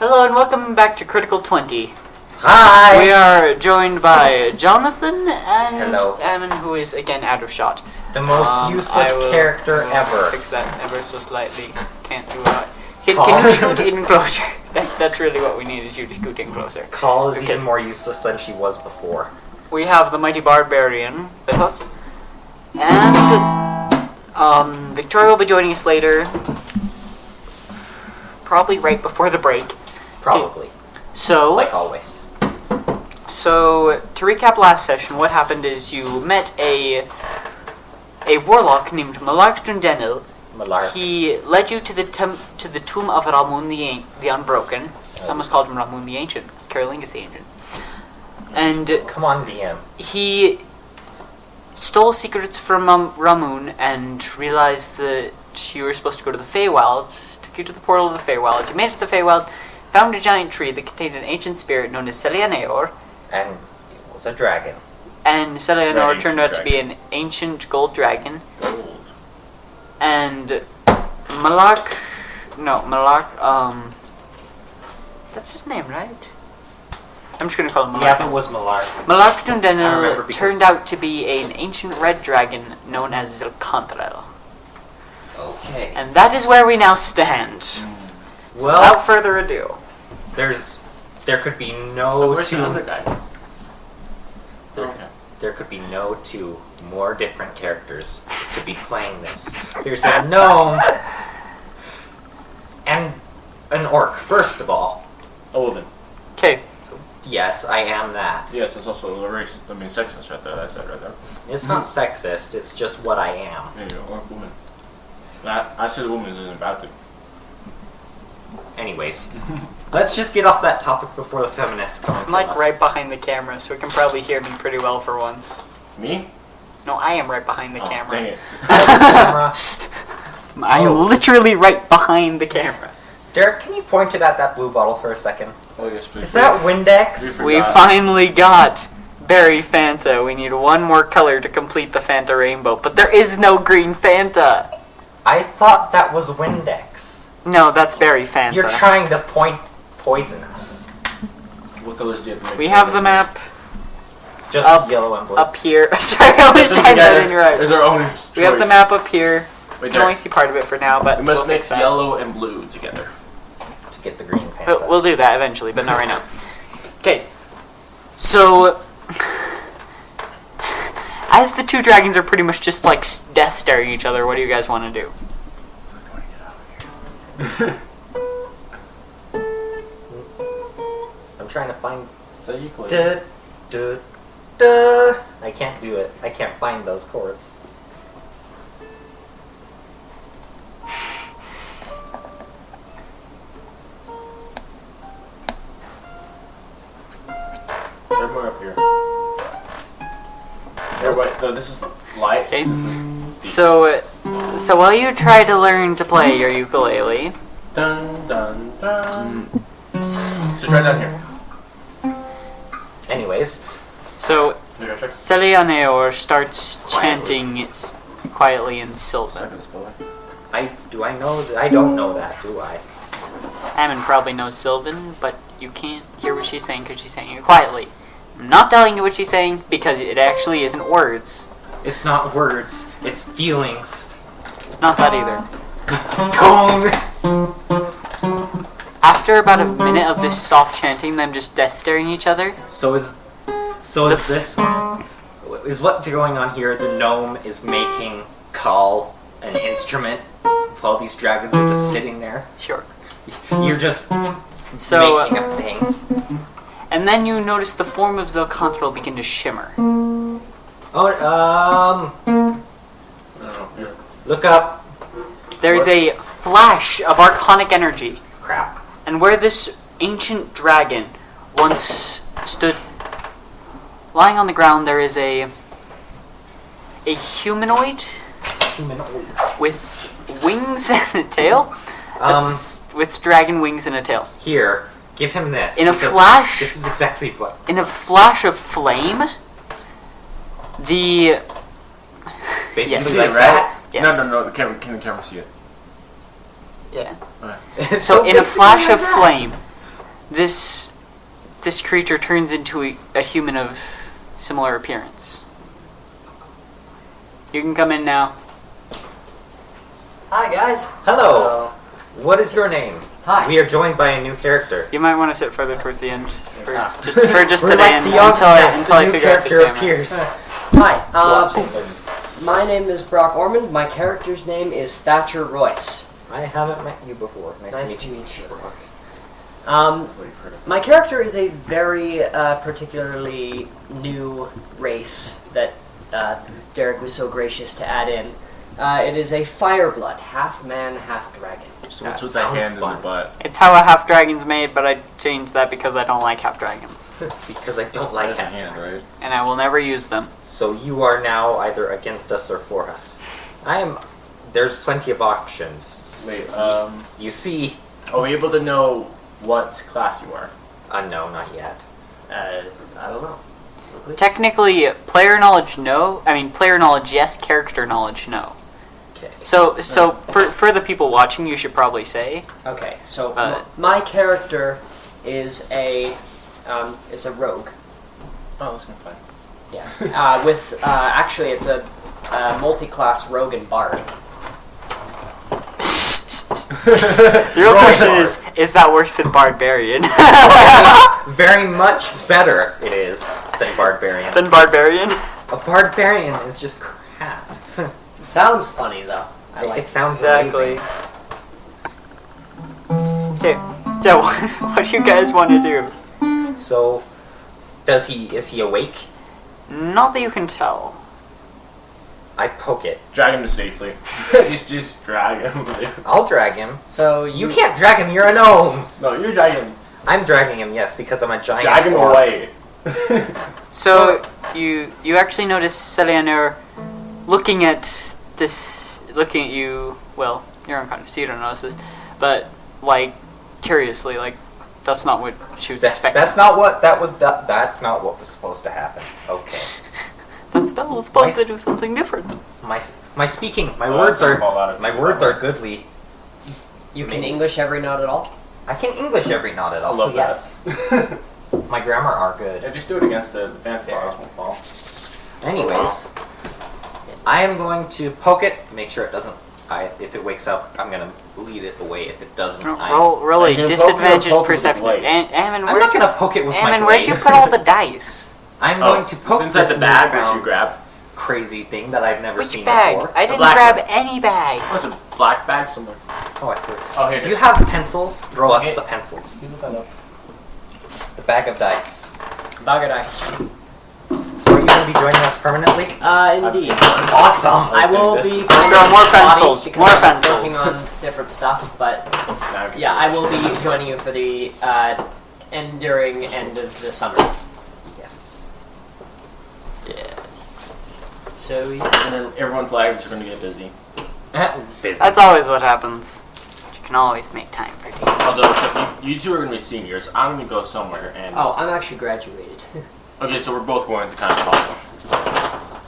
Hello and welcome back to Critical 20. Hi! We are joined by Jonathan and Hello. Ammon, who is again out of shot. The most useless character ever. Fix that ever so slightly. Can't do it. Can you scoot in closer? That's really what we need, is you to scoot in closer. Call is even more useless than she was before. We have the mighty barbarian with us. And Victoria will be joining us later. Probably right before the break. Probably. So, like always. So, to recap last session, what happened is you met a warlock named Malark Dundenil. Malark. He led you to the tomb of Ramun the Unbroken. I almost called him Ramun the Ancient. It's Carolingus the Ancient. And come on, DM. He stole secrets from Ramun and realized that you were supposed to go to the Feywilds. Took you to the portal of the Feywilds. You made it to the Feywilds. Found a giant tree that contained an ancient spirit known as Selianeor. And it was a dragon. And Selianeor turned out to be an ancient gold dragon. Gold. And Malark, that's his name, right? I'm just going to call him Malark. Yeah, it was Malark. Malark Dundenil turned out to be an ancient red dragon known as Zilcantrell. Okay. And that is where we now stand. So well, without further ado. There could be no So where's the other guy? There could be no two more different characters to be playing this. There's a gnome and an orc, first of all. A woman. Okay. Yes, I am that. Yes, it's also a race. I mean, sexist right there. I said right there. It's not sexist, it's just what I am. Yeah, you're orc woman. I said woman isn't a bad thing. Anyways, let's just get off that topic before the feminists come and I'm like kill us. right behind the camera, so you can probably hear me pretty well for once. Me? No, I am right behind the Oh, camera. dang it. Camera. I am literally right behind the camera. Derek, can you point it at that blue bottle for a second? Oh, yes, please. Is that Windex? We finally got Berry Fanta. We need one more color to complete the Fanta rainbow, but there is no green Fanta. I thought that was Windex. No, that's Berry Fanta. You're trying to poison us. What colors do you have to make? We have the map Just Up- yellow and blue. up here. Sorry, I was trying that in your eyes. Is our own choice. We have the map up here. Wait, You can only see part of it for now, but we must we'll mix fix that. yellow and blue together. To get the green Fanta. But we'll do that eventually, but not right now. Okay, so as the two dragons are pretty much just like death staring each other, what do you guys want to do? So I want to get out of here. I'm trying to find... So you play. I can't do it. I can't find those chords. They're more up here. Everybody, no, this is light. Okay. This is deep. So while you try to learn to play your ukulele, Dun dun dun. So try down here. Anyways, so You gotta check. Selianeor starts chanting quietly in Sylvan. Seconds, by the way. I know that? I don't know that, do I? Ammon probably knows Sylvan, but you can't hear what she's saying because she's saying it quietly. I'm not telling you what she's saying because it actually isn't words. It's not words. It's feelings. It's not that either. Gong! After about a minute of this soft chanting, them just death staring each other. So is this... Is what's going on here, the gnome is making Call an instrument while these dragons are just sitting there? Sure. You're just So, making a thing. and then you notice the form of Zilcantrell begin to shimmer. Oh, No, here. look up. There's a flash of archonic energy. Crap. And where this ancient dragon once stood lying on the ground, there is a humanoid Humanoid. with wings and a tail. With dragon wings and a tail. Here, give him this. In a because flash? This is exactly what... In a flash of flame, the... Basically Yes. like Right? that. Yes. No. Can the camera see it? Yeah. It's So in a basically flash like of that. flame, this creature turns into a human of similar appearance. You can come in now. Hi, guys. Hello. What is your name? Hi. We are joined by a new character. You might want to sit further towards the end for Ah. just We're today like the until I new figure out the character camera. appears. Hi. Watching this. My name is Brock Ormond. My character's name is Thatcher Royce. I haven't met you before. Nice to meet you. Brock. My character is a very particularly new race that Derek was so gracious to add in. It is a fireblood, half man, half dragon. So what's with that sounds hand in fun. the butt? It's how a half dragon's made, but I changed that because I don't like half dragons, Because I don't like That's a that. hand, right? and I will never use them. So you are now either against us or for us. There's plenty of options. Wait, You see, are we able to know what class you are? no, not yet. I don't know. Technically, player knowledge no. I mean, player knowledge yes, character knowledge no. Okay. So for the people watching, you should probably say. Okay, so My my character is a rogue. Oh, that's gonna be fine. Yeah. Actually, it's a multi-class rogue and bard. The real question is that worse than barbarian? Very much better it is than barbarian. Than barbarian? A barbarian is just crap. Sounds funny though. I like It sounds Exactly. amazing. Okay. So what do you guys want to do? So, is he awake? Not that you can tell. I poke it. Drag him to safely. just drag him. I'll drag him. So You can't drag him, you're a gnome! No, you're dragging him. I'm dragging him, yes, because I'm a giant Drag him orc. away. So you actually notice Celianur looking at you. Well, you're unconscious, so you don't notice this, but like curiously, like that's not what she was expecting. That's not what was supposed to happen. Okay. The spell was supposed My- to do something different. My speaking, my Oh, words that's gonna fall out are of goodly. you can Maybe. English every note at all. I can English every not at all. I love yes. that. My grammar are good. Yeah, just do it against the phantom bars won't fall. Anyways, I am going to poke it, make sure it doesn't. If it wakes up, I'm gonna lead it away. If it doesn't, Roll Are a you gonna poke it or disadvantage poke it with perception. the blade? Ammon, I'm not gonna poke it with my Ammon, blade. where'd you put all the dice? I'm going to poke it's inside this the bag which newfound you grabbed. crazy thing that I've never Which seen bag? before. I didn't black grab one. any bag. There's a black bag somewhere. Oh, I threw it. Oh, here it Do you is. have pencils? Throw us Okay. the pencils. You look that up. The bag of dice. Bag of dice. So are you going to be joining us permanently? Indeed. Awesome! I will this be is- Throw more spotty pencils, because more I'm pencils. working on different stuff, but Now yeah, I will be joining you for the enduring end of the summer. Yes. Yeah. So yeah. And then everyone's lives are going to get busy. Busy. That's always what happens. You can always make time for these. Although, so you two are going to be seniors. I'm going to go somewhere and... Oh, I'm actually graduated. Okay, so we're both going to kind of college.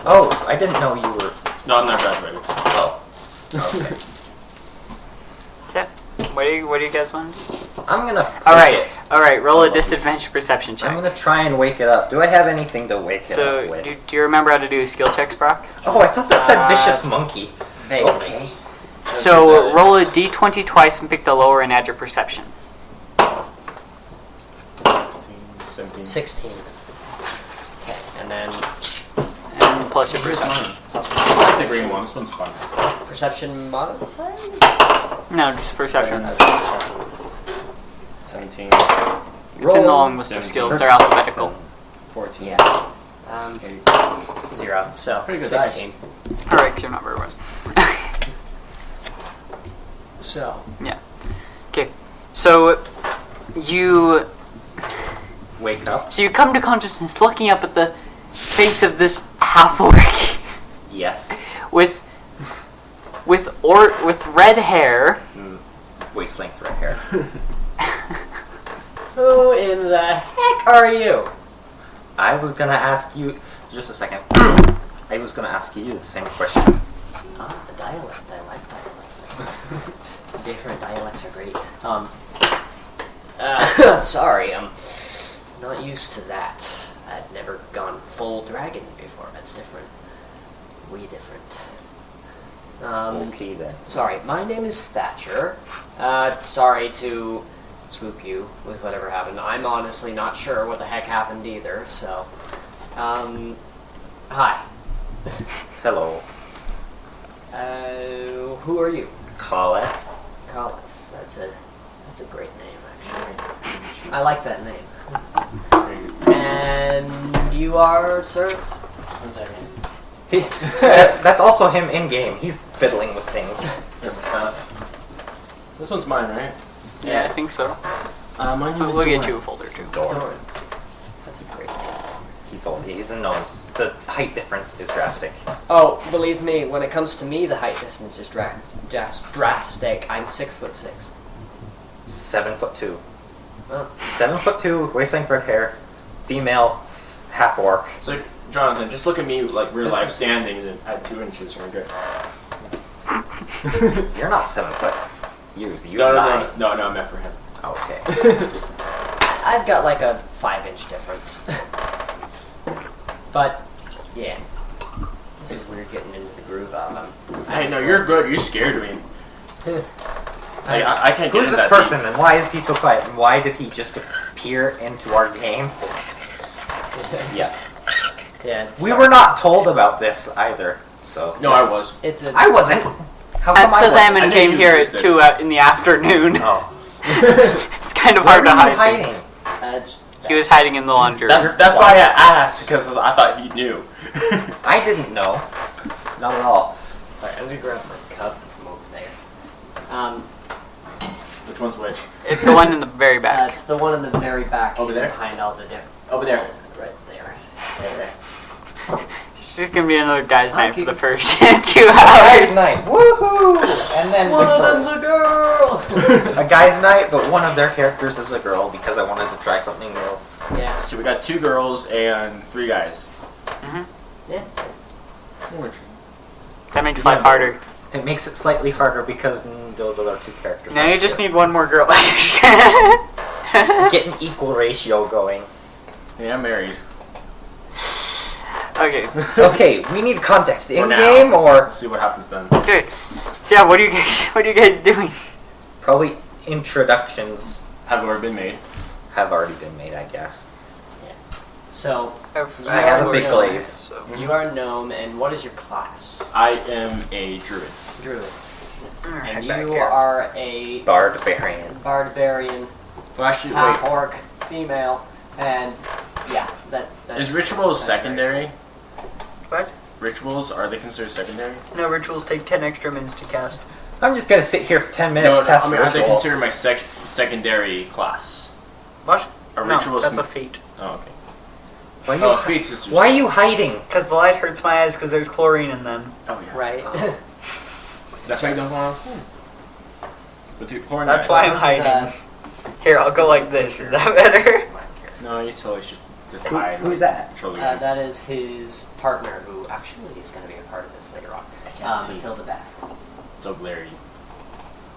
Oh, I didn't know you were. No, I'm not graduating. Oh. Okay. Yeah. What do you guys want to do? I'm gonna. All poke it. right. Roll a disadvantage perception check. I'm gonna try and wake it up. Do I have anything to wake it So, up with? do you remember how to do skill checks, Brock? Oh, I thought that said vicious monkey. Vaguely. Okay. So, roll a d20 twice and pick the lower and add your perception. 16, 17. 16. Okay, and then And plus your Where's perception. mine? I like the green one. This one's fun. perception modifier? No, just perception. 17. It's in the Roll. long list of skills. They're alphabetical. 14. Yeah. 8. 0. So, Pretty good 16. Alright, because you're not very wise. So, Okay, so you Wake up. come to consciousness looking up at the face of this half-orc Yes. with red hair. Waist length right here. who in the heck are you? I was gonna ask you. Just a second. I was gonna ask you the same question. Ah, the dialect. I like dialect. Different dialects are great. Sorry, I'm not used to that. I've never gone full dragon before. That's different. Way different. Okay then. Sorry, my name is Thatcher. Sorry to spook you with whatever happened. I'm honestly not sure what the heck happened either, so... Hi. Hello. Who are you? Coleth. Coleth. That's a great name, actually. I like that name. And you are, sir? What's that name? That's also him in game. He's fiddling with things. Just This one's mine, right? Yeah, I think so. My name is We'll get Doran. you a folder too. Doran. That's a great name. He's old. He's a gnome. The height difference is drastic. Oh, believe me, when it comes to me, the height distance is drastic. I'm 6'6". 7'2". Oh. 7'2", waist length red hair, female, half orc. So, Jonathan, just look at me like real This life is- standing and add 2 inches. We're good. You're not 7 foot. You No, nine. no, I meant for him. Okay. I've got like a 5-inch difference. But, yeah. This is weird getting into the groove of them. Hey, no, you're good. You scared me. Hey, I can't get Who's in this that person and why is he so quiet? And why did he just appear into our game? Yeah. Yeah. We were not told about this either, so... deep. No, I was. It's a. I wasn't! How come That's because I wasn't? Eamon I came knew you here at existed. 2 in the afternoon. Oh. It's kind of Where hard were to you hide hiding? things. Just He was hiding in the laundry room. That's why I asked, because I thought he knew. I didn't know. Not at all. Sorry, I'm gonna grab my cup from over there. Which one's which? It's the one in the very back. It's the one in the very back. Over there? Behind all the Over there. right there. It's just gonna be another guy's I'll night for keep the it. first 2 Guy's hours. night. Woohoo! And then One of the them's a girl! a guy's night, but one of their characters is a girl because I wanted to try something new. Yeah. So we got 2 girls and 3 guys. Yeah. That makes life harder. It makes it slightly harder because those other 2 characters. Now aren't you just here. need one more girl. Get an equal ratio going. Yeah, I'm married. Okay. Okay, we need context in now. game or Let's see what happens then. Good. So yeah, what are you guys doing? probably introductions Have already been made. have already been made, I guess. So, I have a big gnome. glaive. You are a gnome, and what is your class? I am a druid. Druid. Head And back you here. are a Barbarian. barbarian, Well, actually, half wait. orc, female, and yeah, that's Is rituals that's secondary? What? Rituals, are they considered secondary? No, rituals take 10 extra minutes to cast. I'm just gonna sit here for 10 minutes No, cast I mean, a are they ritual. considered my secondary class? What? Are No, rituals that's a con- feat. Oh, okay. Why are you, Oh, feats is just... why are you hiding? Because the light hurts my eyes because there's chlorine in them. Oh, yeah. right. That's why you don't want to But dude, chlorine That's ice- why I'm This is, hiding. Here, I'll go like this. Is that better? No, you totally should just hide. Who's that? Control the That is his partner, who actually is going to be a part of this later on. I can't see. Matilda Beth. So glary.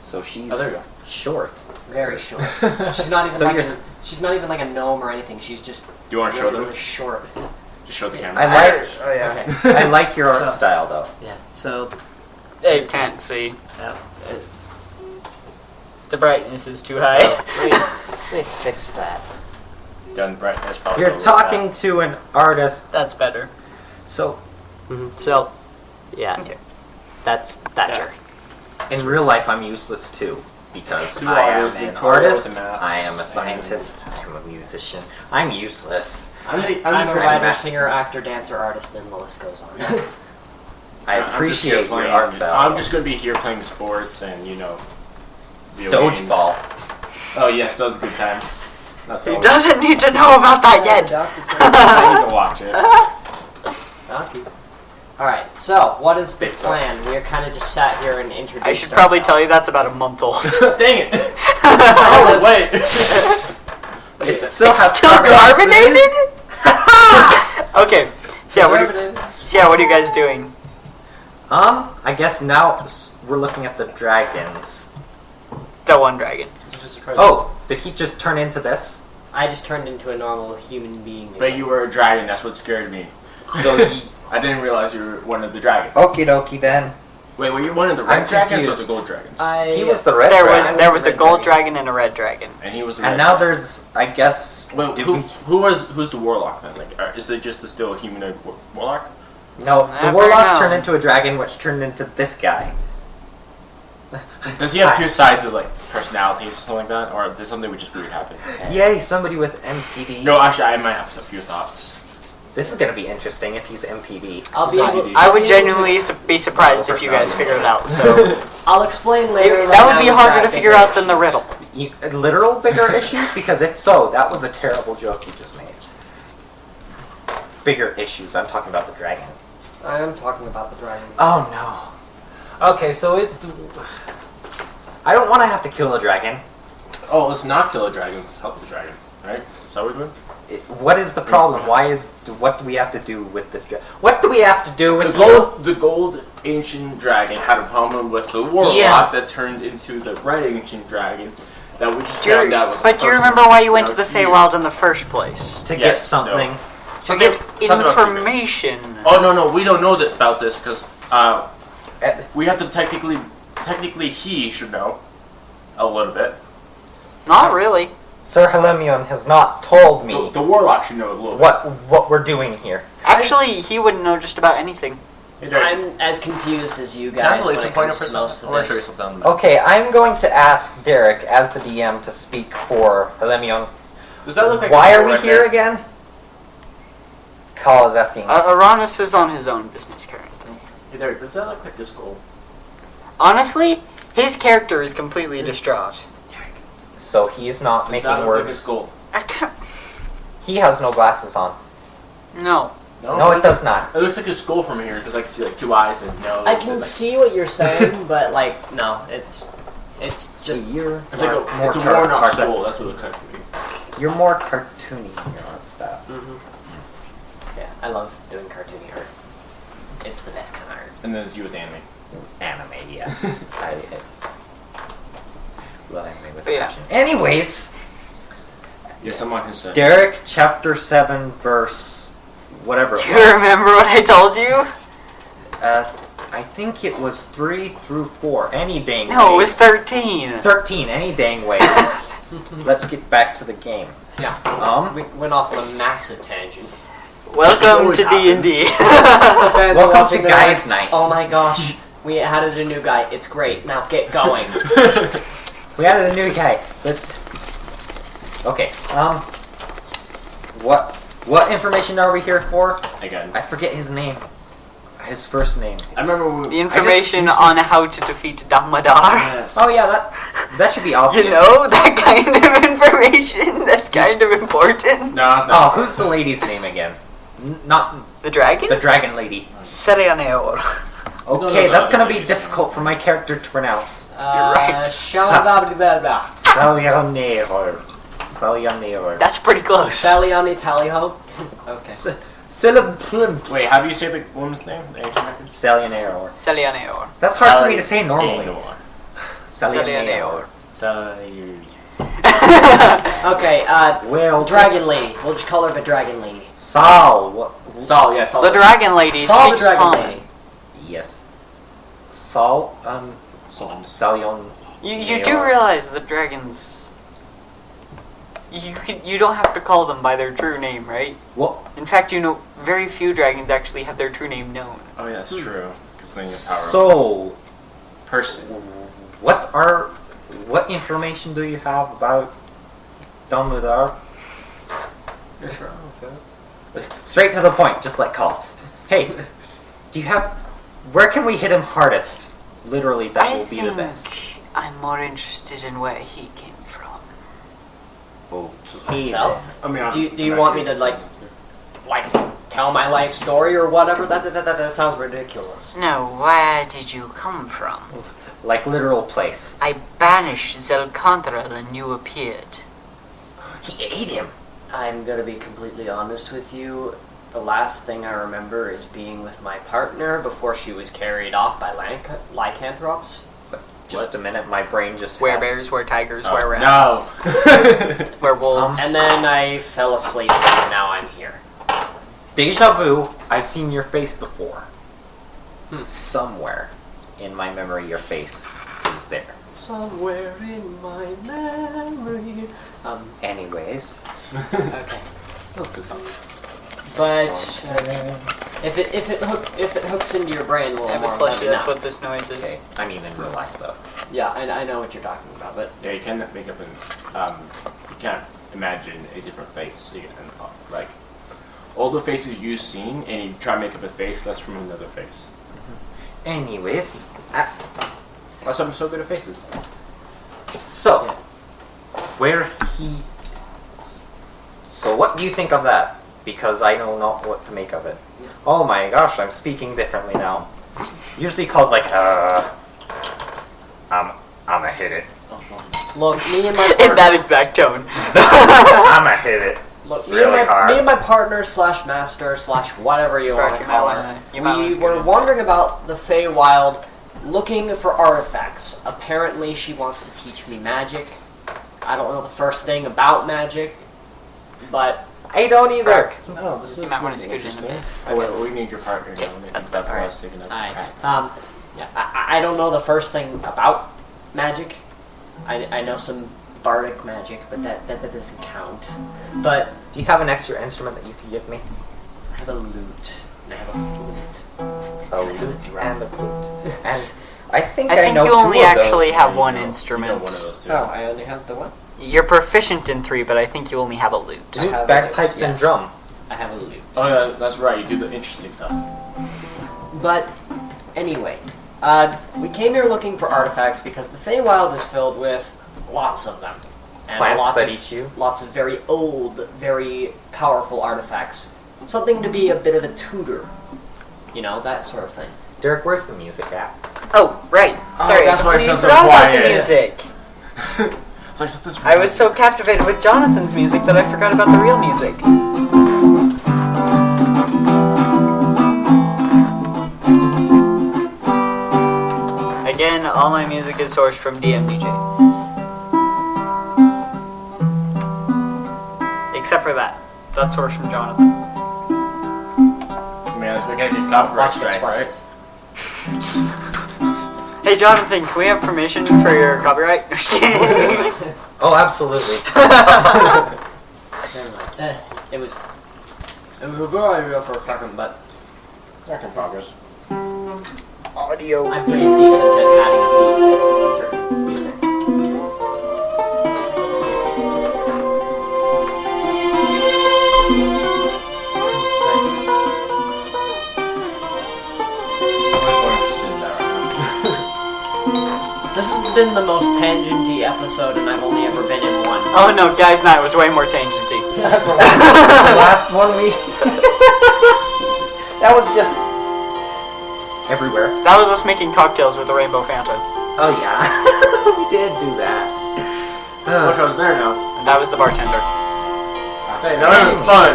So she's Oh, there you go. short. Very short. She's not even So like you're a, s- she's not even like a gnome or anything. She's just Do you want to show really, them? really short. Just show the I camera. like Oh yeah. Okay. I like your art So- style though. Yeah. So They can't see. uh, The brightness is too high. let me fix that. Done bright. That's probably You're a little talking to an artist, That's better. so So, yeah. Okay. That's Thatcher. in real life I'm useless too. Because Two I am artists, an tutorials artist, and maps, I am a and- scientist, I'm a musician. I'm useless. I'm the I'm a person writer, that- singer, actor, dancer, artist, and the list goes on. I I'm just here appreciate your playing- art style. I'm just going to be here playing sports and, video games. Dodgeball. Oh, yes, that was a good time. Not He that doesn't need to know about that yet. I need to watch it. Okay. Alright, so what is the plan? We're kind of just sat here and introduced I should probably tell you ourselves. that's about a month old. Dang it! Olive. Wait. It still has Still carbonated? Okay. So yeah, Preservative. so yeah, what are you guys doing? I guess now we're looking at the dragons. The one dragon. Oh, Did he just turn into this? I just turned into a normal human being. But you were a dragon. That's what scared me. So I didn't realize you were one of the dragons. Okie dokie then. Wait, were you one of the red I'm dragons or confused. the gold dragons? He was the red There dragon. was a red gold dragon. dragon and a red dragon. And he was the And red now dragon. there's, I guess... Wait, did who's the warlock then? Like, is it just still a humanoid warlock? No, Never the warlock know. turned into a dragon, which turned into this guy. Does he have two sides of like personalities or something like that, or is something would just weird happen? Yay, somebody with MPD. No, actually, I might have a few thoughts. This is gonna be interesting if he's MPD. I'll be able, I I'll would be able to- genuinely be surprised No, if you guys personality. figured it out. So I'll explain later. that right would now be with harder to that figure bigger out than the issues. riddle. Literal bigger issues? Because if so, that was a terrible joke you just made. Bigger issues. I'm talking about the dragon. I am talking about the dragon. Oh no. Okay, so it's... I don't want to have to kill a dragon. Oh, let's not kill a dragon. Let's help the dragon. Right? Is that what we're doing? What is the problem? What do we have to do with this dragon? What do we have to do with The gold ancient dragon had a problem with the warlock Yeah. that turned into the red ancient dragon that we just Do you- found out was a but do you person. remember why you went Now to the it's you. Feywild in the first place? to get Yes, something? no. To get something about secrets. information. Oh no, we don't know about this because Uh, we have to technically he should know a little bit. Not really. Sir Helemion has not told me The warlock should know a little what we're doing here. Actually, he wouldn't know just about anything. bit. Hey, Derek, I'm as confused as you can I guys when place a it pointer comes for to most something? of I want to show you this. something on the map. Okay, I'm going to ask Derek, as the DM, to speak for Helemion. Does that look like Why a are skull we right here there? again? Call is asking. Uranus is on his own business currently. Hey Derek, does that look like a skull? Honestly, his character is completely distraught. So he is not Does making that look like a words. skull? I can't. He has no glasses on. No. No, it does not. It looks like a skull from here because I can see like two eyes and nose. I and, can like, see what you're saying, but like, no, it's just So you're It's like more it's a worn off car- skull. That's what it looks like to me. You're more cartoony in your art style. yeah. I love doing cartoony art. It's the best kind of art. And then it's you with anime. Anime, yes. I love anime with But yeah. passion. Anyways, Yeah, someone has said. Derek, chapter 7, verse whatever it Do you was. remember what I told you? I think it was 3 through 4. Any dang No, it was ways. 13. 13. Any dang ways. Let's get back to the game. Yeah. We went off on a massive tangent. Welcome always to D&D. The fans are Welcome watching to the Guys night. Night. Oh my gosh, we added a new guy. It's great. Now get going. We added a new guy. Let's. Okay. What information are we here for? Again. I forget his name. His first name. I remember when The information usually- on how to defeat Damodar. Yes. Oh yeah, that should be obvious. You know, that kind of information that's kind of important. No, it's Oh, not. who's the lady's name again? Not The dragon? the dragon lady. Seleaneor. Okay, no, that's no, gonna no, be no. difficult for my character to pronounce. right. Shalababdibabda. Salianeor. Salianeor. That's pretty close. Saliani Tallyho. Okay. Salianeor. Wait, how do you say the woman's name? The ancient records? Salianeor. Seleaneor. That's hard for me to say normally. Salianeor. Salianeor. Okay, Well, Dragon Lady. We'll just call her the Dragon Lady. Sal. What? Saul, yeah, Saul. The dragon lady Saul the speaks Dragon common. Lady. Yes. Sal. Saul. Salion. You do realize the dragons... You don't have to call them by their true name, right? What? In fact, you know, very few dragons actually have their true name known. Oh yeah, that's true. Because then you have power. So, Person. what information do you have about Dumbledore? Straight to the point, just like Call. Hey, do you have? Where can we hit him hardest? Literally, that will be the best. I'm more interested in where he came from. Okay. Myself? I mean, Do you want me to, like tell my life story or whatever? That sounds ridiculous. No, where did you come from? then. Like literal place. I banished Zelcanthra when you appeared. He ate him. I'm gonna be completely honest with you. The last thing I remember is being with my partner before she was carried off by lycanthropes. Just a minute, my brain just... Where bears, where tigers, Oh, where rats, no. where wolves. And then I fell asleep, and now I'm here. Deja vu, I've seen your face before. Somewhere in my memory, your face is there. Somewhere in my memory. Anyways. Okay. Let's do something. But if it hooks into your brain a little Have a more, slushy, let me that's know. what this noise is. Okay. I mean, in real life, though. Yeah, I know what you're talking about, but Yeah, you can make up you can't imagine a different face. You can, like, all the faces you've seen, and you try to make up a face that's from another face. Anyways. That's why I'm so good at faces. So, where he... So what do you think of that? Because I know not what to make of it. Yeah. Oh my gosh, I'm speaking differently now. Usually calls like, I'ma hit it. look, me and my In partner, that exact tone. I'ma hit it. look, really hard. me and my partner slash master slash whatever you want Correct, to you might call wanna- her, you might wanna we scoot were in. wandering about the Feywild looking for artifacts. Apparently, she wants to teach me magic. I don't know the first thing about magic, but I don't either. Correct. Oh, this You might wanna scoot in a bit. Oh, we need your partner. Okay, that's better. for Alright. us taking up. yeah, I don't know the first thing about magic. I know some bardic magic, but that doesn't count. But Do you have an extra instrument that you could give me? I have a lute and I have a flute. A lute and a flute. And I think I think know you two only of those. actually have one You know instrument. one of those two. Oh, I only have the one. You're proficient in 3, but I think you only have a lute. I have Lute, a bagpipes, lute, and yes. drum. I have a lute. Oh yeah, that's right. You do the interesting stuff. But anyway, we came here looking for artifacts because the Feywild is filled with lots of them. And Plants lots that of, eat you. Lots of very old, very powerful artifacts. Something to be a bit of a tutor. You know, that sort of thing. Derek, where's the music at? Oh, right. Sorry. that's why it we sounds so forgot about quiet. the music. It's like this. I was so captivated with Jonathan's music that I forgot about the real music. Again, all my music is sourced from DMDJ. Except for that. That's sourced from Jonathan. I mean, we're gonna get copyright strike, watch right? this. Hey Jonathan, can we have permission for your copyright? No, just kidding. Oh, absolutely. Never mind. It was a good idea for a second, but Back in progress. Audio. I'm pretty decent at adding a beat to certain music. Nice. I'm much more interested in that right now. This has been the most tangenty episode, and I've only ever been in one. Oh no, guys, no, it was way more tangenty. The last one we... that was just... everywhere. That was us making cocktails with the rainbow Fanta. Oh yeah. We did do that. I wish I was there now. And that was the bartender. Hey, now we're having fun.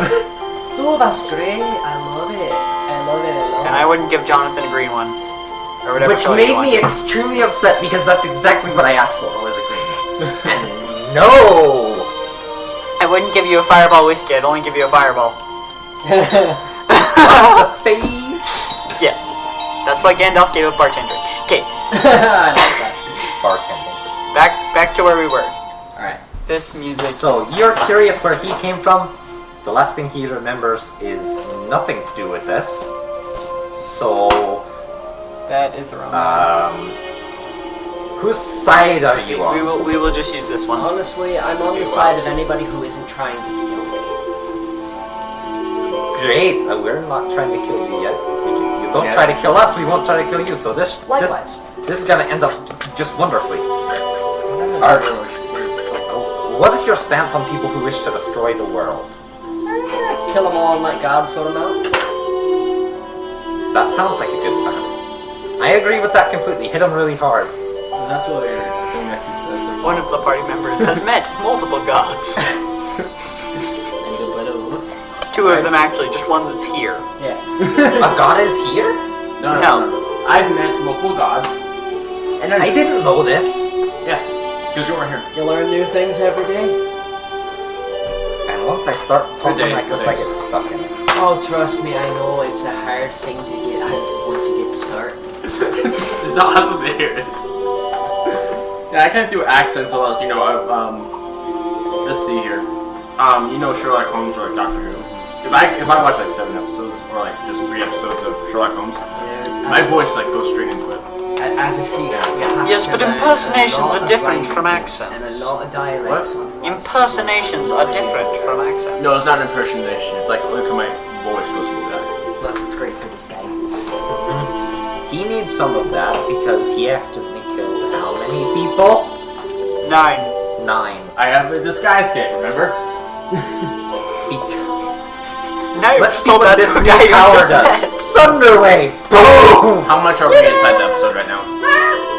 Oh, that's great. I love it. I love it. I love And I wouldn't give Jonathan a green one. Or whatever Which color you made me wanted. extremely upset because that's exactly what I asked for, was a green. And no! I wouldn't give you a fireball whiskey, I'd only give you a fireball. The face! Yes. That's why Gandalf gave up bartender. Okay, I like that. Bartending. back to where we were. Alright. This music. So, you're curious where he came from? The last thing he remembers is nothing to do with this. So, That is the wrong one. whose side are you on? We will just use this one. Honestly, I'm on the side of anybody who isn't trying to kill me. Great, we're not trying to kill you yet. If you don't Yeah. try to kill us, we won't try to kill you. So this Likewise. this is gonna end up just wonderfully. What is your stance on people who wish to destroy the world? Kill them all and let God sort them out. That sounds like a good stance. I agree with that completely. Hit them really hard. That's what I think that he said. One of the party members has met multiple gods. Two of them actually, just one that's here. Yeah. A god is here? No. I've met multiple gods, And I didn't know this. Yeah, because you weren't here. You learn new things every day. And once I start talking days, like good this, I days. get stuck in it. Oh, trust me, I know it's a hard thing to get out once you get started. It's awesome to hear it. Yeah, I can't do accents unless you know I've let's see here. You know Sherlock Holmes or like Doctor Who. If I watch like 7 episodes or like just 3 episodes of Sherlock Holmes, my voice like goes straight into it. As a female, you have Yes, to but learn impersonations a lot are of different from languages accents. And a lot of dialects. Impersonations are different from accents. No, it's not impersonation. It's like until my voice goes into the accent. Plus, it's great for disguises. He needs some of that because he accidentally killed how many people? 9. 9. I have a disguise kit. Remember? Now Let's see told what that this to a new guy you power just does. met. Thunder wave! Boom! How much are we inside the episode right now?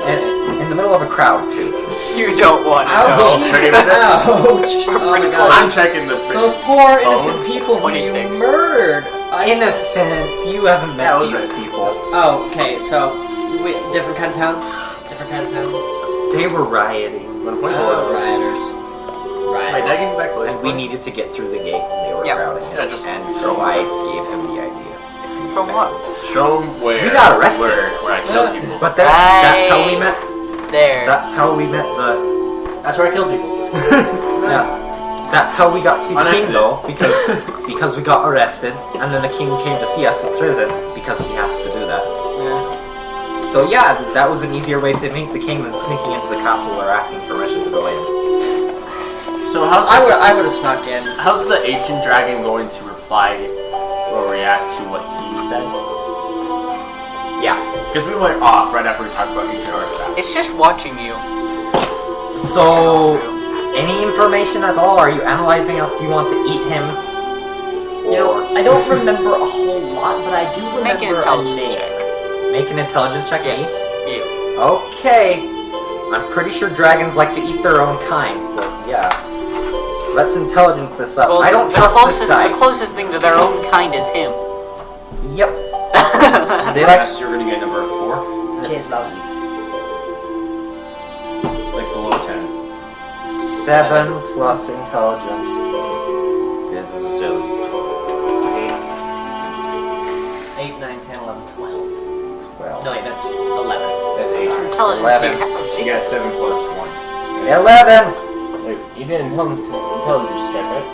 And in the middle of a crowd too. You don't want to know. No, 30 minutes. Ouch! We're pretty my God. I'm checking the. Those poor innocent people who 26. you murdered. Innocent. You haven't met Yeah, I was these right. people. Oh, okay. So, wait, different kind of town. Different kind of town. They were rioting. Oh, rioters. Wait, did I give you back the And we needed to get through the gate and they were Yeah. crowding. Yeah, just- and so I gave him the idea. From what? Show them where. We got arrested. Where I killed people. But that's how we met. There. That's how we met the. That's where I killed people. Yeah. That's how we got to see the On king accident. though, because we got arrested, and then the king came to see us in prison because he has to do that. Yeah. So yeah, that was an easier way to meet the king than sneaking into the castle or asking permission to go in. So how's I would have snuck in. how's the ancient dragon going to reply or react to what he said? Yeah. Because we went off right after we talked about ancient artifacts. It's just watching you. So, any information at all? Are you analyzing us? Do you want to eat him? You know, I don't remember a whole lot, but I do remember Make an a intelligence name. check. Make an intelligence check, Yes. me? You. Okay. I'm pretty sure dragons like to eat their own kind, but yeah. Let's intelligence this up. Well, I don't the trust closest, this guy. The closest thing to their own kind is him. Yep. They I like guess you're gonna get number 4, Cheers, love. like below 10. 7 plus intelligence. This is just 8, 9, 10, 11, 12. 12. No, wait, that's 11. That's 8. Intelligence 11. do you have? So you got 7 plus 1. 11! Wait, you did intelligence check, right?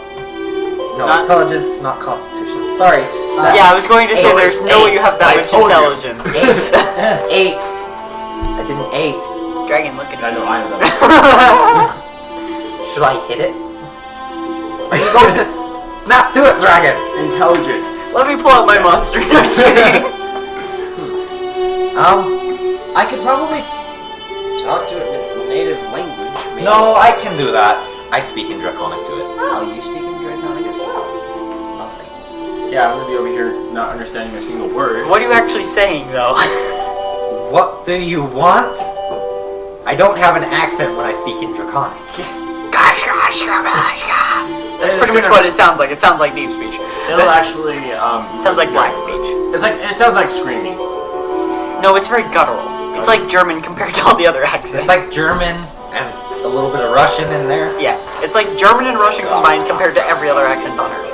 No, Not- intelligence, not constitution. Sorry. Yeah, I was going to say Eight. there's no way you have that I much told you. intelligence. 8. I didn't 8. Dragon, look at I know I am that. Should I hit it? Are you going to snap to it, dragon? Intelligence. Let me pull out my monster. No, just kidding. I could probably talk to it in its native language. Maybe. No, I can do that. I speak in Draconic to it. Oh, you speak in Draconic as well. Lovely. Yeah, I'm gonna be over here not understanding a single word. What are you actually saying, though? What do you want? I don't have an accent when I speak in Draconic. That's pretty much what it sounds like. It sounds like deep speech. It'll actually Sounds like black speech. It sounds like screaming. No, it's very guttural. It's like German compared to all the other accents. It's like German and a little bit of Russian in there. Yeah, it's like German and Russian combined compared to every other accent on Earth.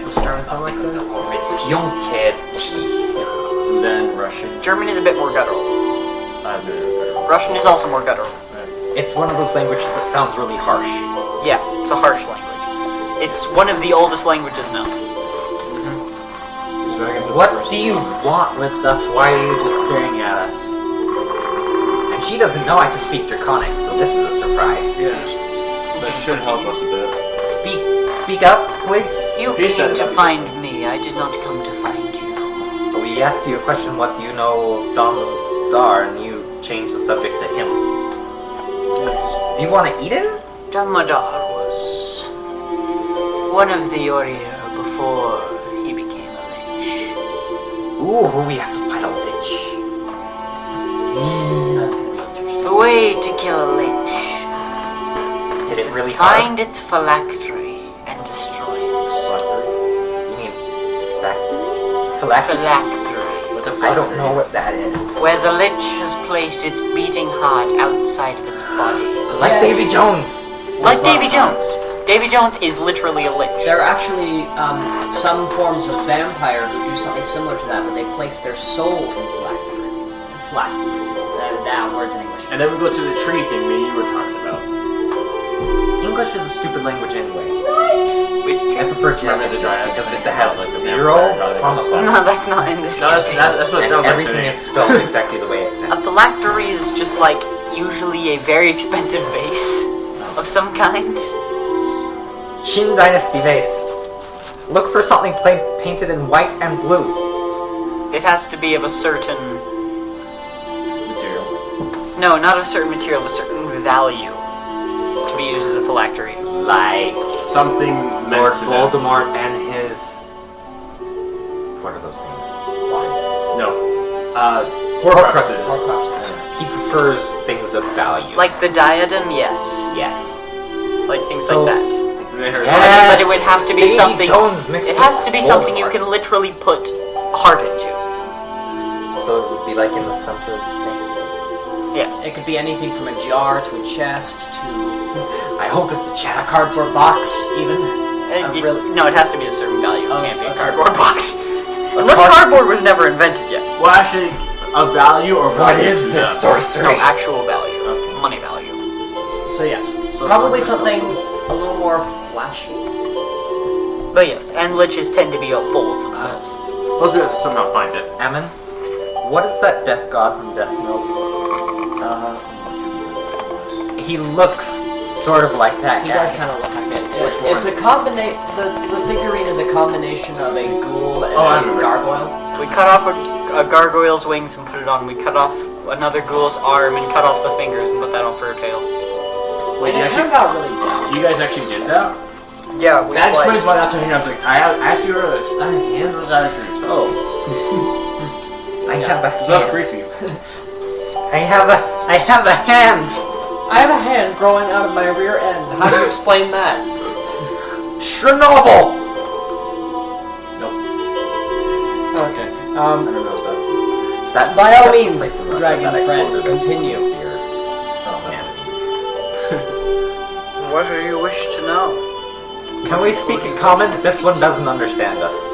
What's German sound like that? Sionket. And then Russian. German is a bit more guttural. I have no idea. Russian is also more guttural. It's one of those languages that sounds really harsh. Yeah, it's a harsh language. It's one of the oldest languages known. What do you want with us? Why are you just staring at us? And she doesn't know I can speak Draconic, so this is a surprise. Yeah. That should help us a bit. Speak up, please. You He said came to that. find me. I did not come to find you. We asked you a question, what do you know of Damodar, and you changed the subject to him. Do you want to eat him? Damodar was one of the Oria before he became a lich. Ooh, we have to fight a lich. That's gonna be interesting. The way to kill a lich Is it really hard? find its phylactery and destroy it. You mean factory? Phylactery? Phylactery. What's a I don't know what that is. Where the lich has placed its beating heart outside of its body. Like Yes. Davy Jones. Like Davy Jones. Davy Jones is literally a lich. There are actually some forms of vampire who do something similar to that, but they place their souls in phylacteries. Words in English. And then we go to the tree thing that you were talking about. English is a stupid language anyway. Which I prefer Remember the Japanese Dryads because it thing has about, like, the zero vampire god homophones. No, that's not in this No, campaign. that's what it And sounds like to everything me. is spelled exactly the way it A sounds. phylactery is just like usually a very expensive vase of some kind. Shin Dynasty vase. Look for something painted in white and blue. It has to be of a certain... Material. No, not of a certain material, of a certain value to be used as a phylactery. Like Something meant Lord to them. Voldemort and his... What are those things? No. Horcruxes. Horcruxes. He prefers things of value. Like the diadem, yes. Yes. Like things So- like that. And they heard Yes. But it would have to be Davy something... Jones mixed It has to be with something you Voldemort. can literally put heart into. So it would be like in the center of the thing. Yeah. It could be anything from a jar to a chest to I hope it's a a chest. cardboard box, even. No, it has to be a certain value. It Oh, can't be a a certain- cardboard box. Unless cardboard was never invented yet. Well, actually, a value or What value is to this them. sorcery? No, actual value. Money value. So yes, So probably it's not something something- a little more flashy. But yes, and liches tend to be full of themselves. Plus, we have to somehow find it. Ammon, what is that death god from Death Note? He looks sort of like that He guy. does kind of look like it. Which It's one? a combination. The figurine is a combination of a ghoul and Oh, I a remember. gargoyle. We cut off a gargoyle's wings and put it on. We cut off another ghoul's arm and cut off the fingers and put that on for her tail. Wait, And you it turned out really well. You guys actually did that? Yeah, we That explains spliced. why that's what I was like, I actually realized that hand was out of your toe. I have a That's hand. creepy. I have a hand. I have a hand growing out of my rear end. How do you explain that? Chernobyl. Nope. Okay. I don't know stuff. That's By all that's the means, place in Russia dragon that friend, exploded continue. here. Oh, Yes. What do you wish to know? Can we speak in common? This one doesn't understand us.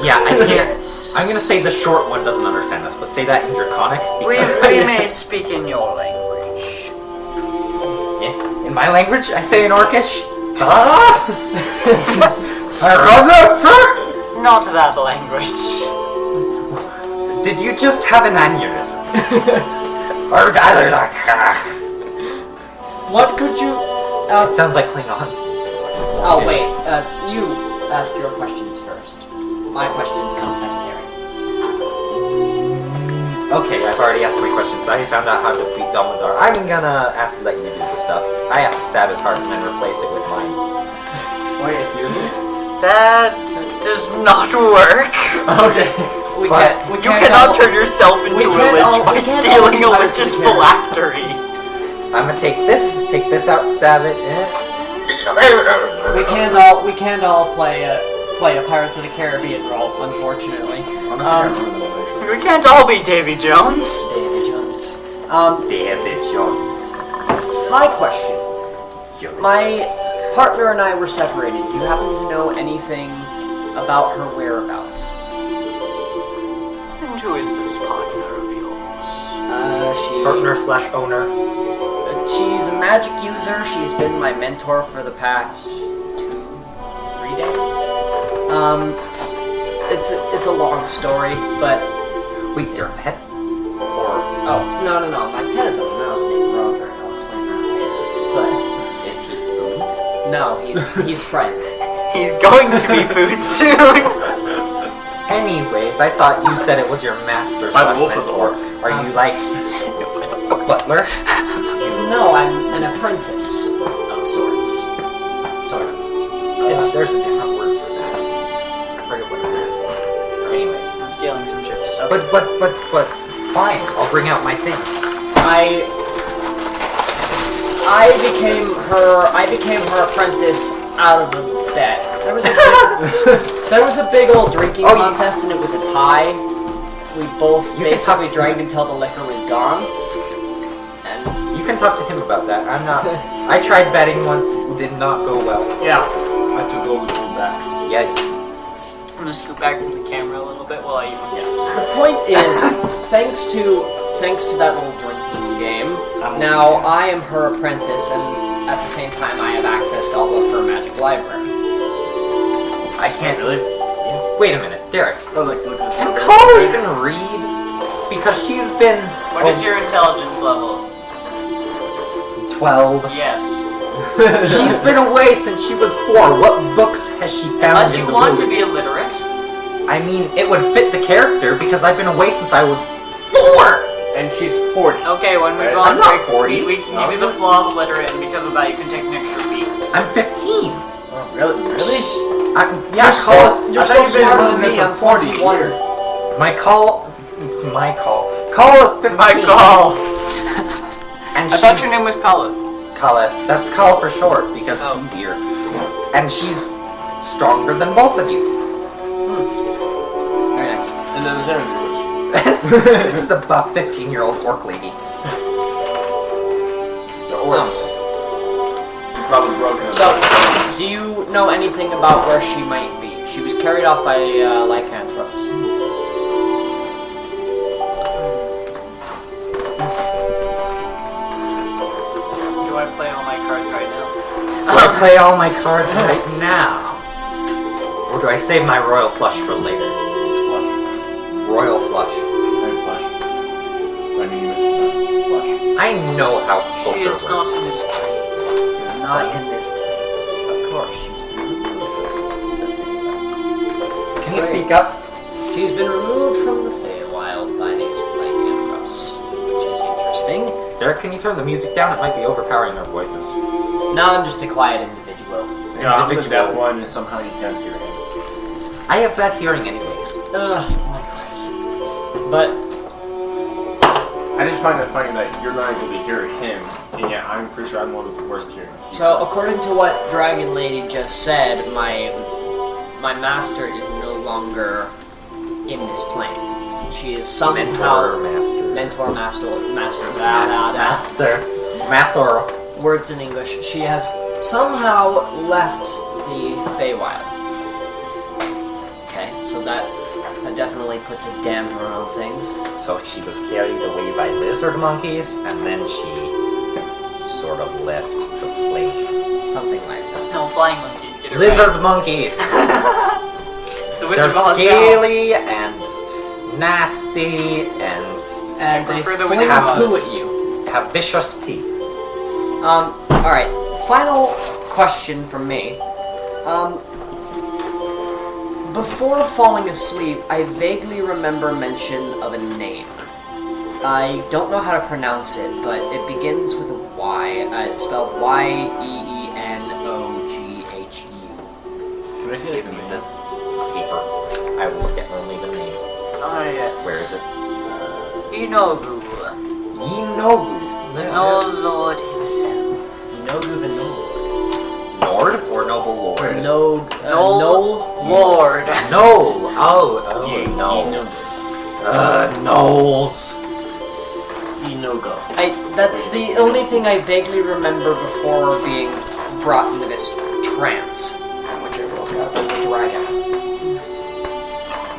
Yeah, I can't. Yes. I'm gonna say the short one doesn't understand us, but say that in Draconic We because may speak in your language. in my language I say in Orcish. Ah! Not that language. Did you just have an aneurysm? What could you? It sounds like Klingon. Oh wait. You ask your questions first. My questions come secondary. Okay, I've already asked my questions. I found out how to defeat Dumbledore. I'm gonna let you do the stuff. I have to stab his heart and then replace it with mine. Wait, seriously? That does not work. Okay. We But can't. We You can't cannot all- turn yourself into a can't lich all- by we can't stealing a all- lich's phylactery. I'm gonna take this out, stab it. We can't all play a Pirates of the Caribbean role, unfortunately. We can't all be Davy Jones. Davy Jones. David Jones. My question. My partner and I were separated. Do you happen to know anything about her whereabouts? And who is this partner of yours? Partner/owner. She's a magic user. She's been my mentor for the past 2-3 days. It's a long story, but Wait, you're a pet? Or oh no. My pet is a mouse named Rover. I'll explain that later. is he food? But no, he's friend. He's going to be food soon. Anyways, I thought you said it was your master By the slash wolf of the mentor. orc. Are you like a butler? No, I'm an apprentice of sorts. Sort of. There's a different word for that. I forget what it is. Anyways. I'm stealing some chips. But fine, I'll bring out my thing. I became her apprentice out of a bet. There was a big old drinking contest, and it was a tie. We both basically drank until the liquor was gone. And You can talk to him about that. I'm not. I tried betting once, did not go well. Yeah. I took over the back. Yeah. I'm gonna scoot back from the camera a little bit while I eat my chips. the point is, thanks to that little drinking game, now I am her apprentice, and at the same time I have access to all of her magic library. I can't Really? Wait a minute, Derek. Oh, look at this. Can Cole even read? Because she's been. What is your intelligence level? 12. Yes. She's been away since she was 4. What books has she found Unless in you the want to movies? be illiterate. I mean, it would fit the character because I've been away since I was 4. And she's 40. Okay, when we Right, go on I'm not break, 40. we can give you the flaw of illiterate, and because of that, you can take an extra feat. I'm 15. Oh, really? Really? Yeah, You're I still thought you've been smarter than living me, there I'm for 40 21. years. My call is 15. My call. And I thought your name was Kala. Kala. That's Kala for short because Oh. it's easier. And she's stronger than both of you. Very nice. And then there's Aaron Jewish. This is a buff 15-year-old orc lady. The horse. You probably broken it. So, do you know anything about where she might be? She was carried off by lycanthropes. Do I play all my cards right now? Do I play all my cards right now? Or do I save my royal flush for later? Flush. Royal flush. And flush. I mean, flush. I know how She poker is works. not in this plane. Not in this plane. Of course, she's been removed. Can you speak up? She's been removed from the Feywild by these lycanthropes, which is interesting. Derek, can you turn the music down? It might be overpowering our voices. No, I'm just a quiet individual. Yeah, I'm the Individual. deaf one, and somehow you can't hear him. I have bad hearing anyways. Likewise. But I just find it funny that you're not able to hear him, and yet I'm pretty sure I'm one of the worst hearing. so, according to what Dragon Lady just said, my master is no longer in this plane. She is somehow Mentor, master. Mathor. words in English. She has somehow left the Feywild. Okay, so that definitely puts a damper on things. So she was carried away by lizard monkeys, and then she sort of left the plane. Something like that. No, flying monkeys. Get it Lizard monkeys! Right. It's the They're Wizard of Oz. scaly and nasty and And they prefer the fling Wizard of Oz. poo at you. have vicious teeth. Alright. Final question from me. Before falling asleep, I vaguely remember mention of a name. I don't know how to pronounce it, but it begins with a Y. It's spelled Y-E-E-N-O-G-H-U. Can I see Give me the paper. I will look at only the name. Ah, yes. Where is it? Inogu. Yinogu. The Knoll Lord himself. Inogu the Knoll. Lord or noble lord? Knoll Knoll Lord. No. Oh, no. Knowles. Inogo. That's the only thing I vaguely remember before being brought into this trance, which I woke up as a dragon.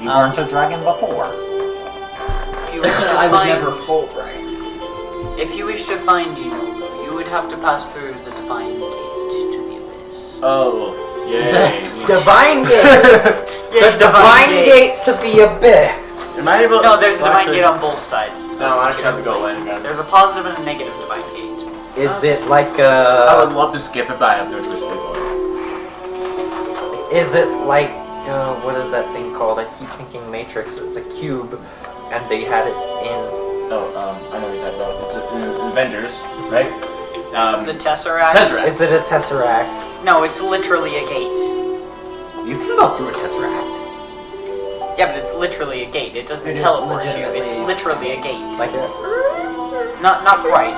You weren't a dragon before. If you wish to I was find- never a full dragon. If you wish to find Inogu, you would have to pass through the divine gate to the abyss. Oh, yay. Divine gate. The divine gate to the abyss. Am I able? No, there's a Well, divine actually- gate on both sides. No, I actually have to go in again. There's a positive and a negative divine gate. Is it like I would love to skip it, but I have no choice to go. Is it like what is that thing called? I keep thinking Matrix. It's a cube, and they had it in. Oh, I know what you're talking about. It's Avengers, right? The Tesseract? Tesseract. Is it a tesseract? No, it's literally a gate. You can go through a tesseract. Yeah, but it's literally a gate. It doesn't It is teleport you. legitimately- It's literally a gate. Like a. Not quite.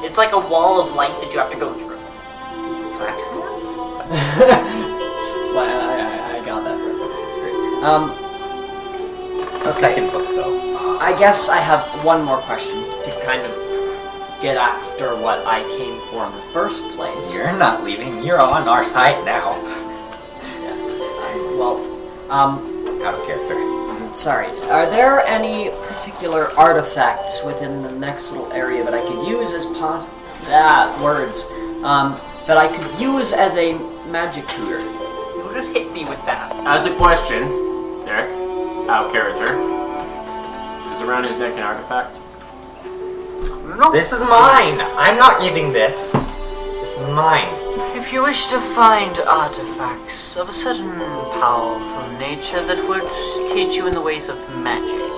It's like a wall of light that you have to go through. Flat trance? I got that reference. That's great. The second book, though. I guess I have one more question to kind of get after what I came for in the first place. You're not leaving. You're on our side now. Well, Out of character. sorry. Are there any particular artifacts within the next little area that I could use as that I could use as a magic tutor? You just hit me with that. As a question, Derek, out of character, is around his neck an artifact? No. This is mine. I'm not giving this. This is mine. If you wish to find artifacts of a certain powerful nature that would teach you in the ways of magic,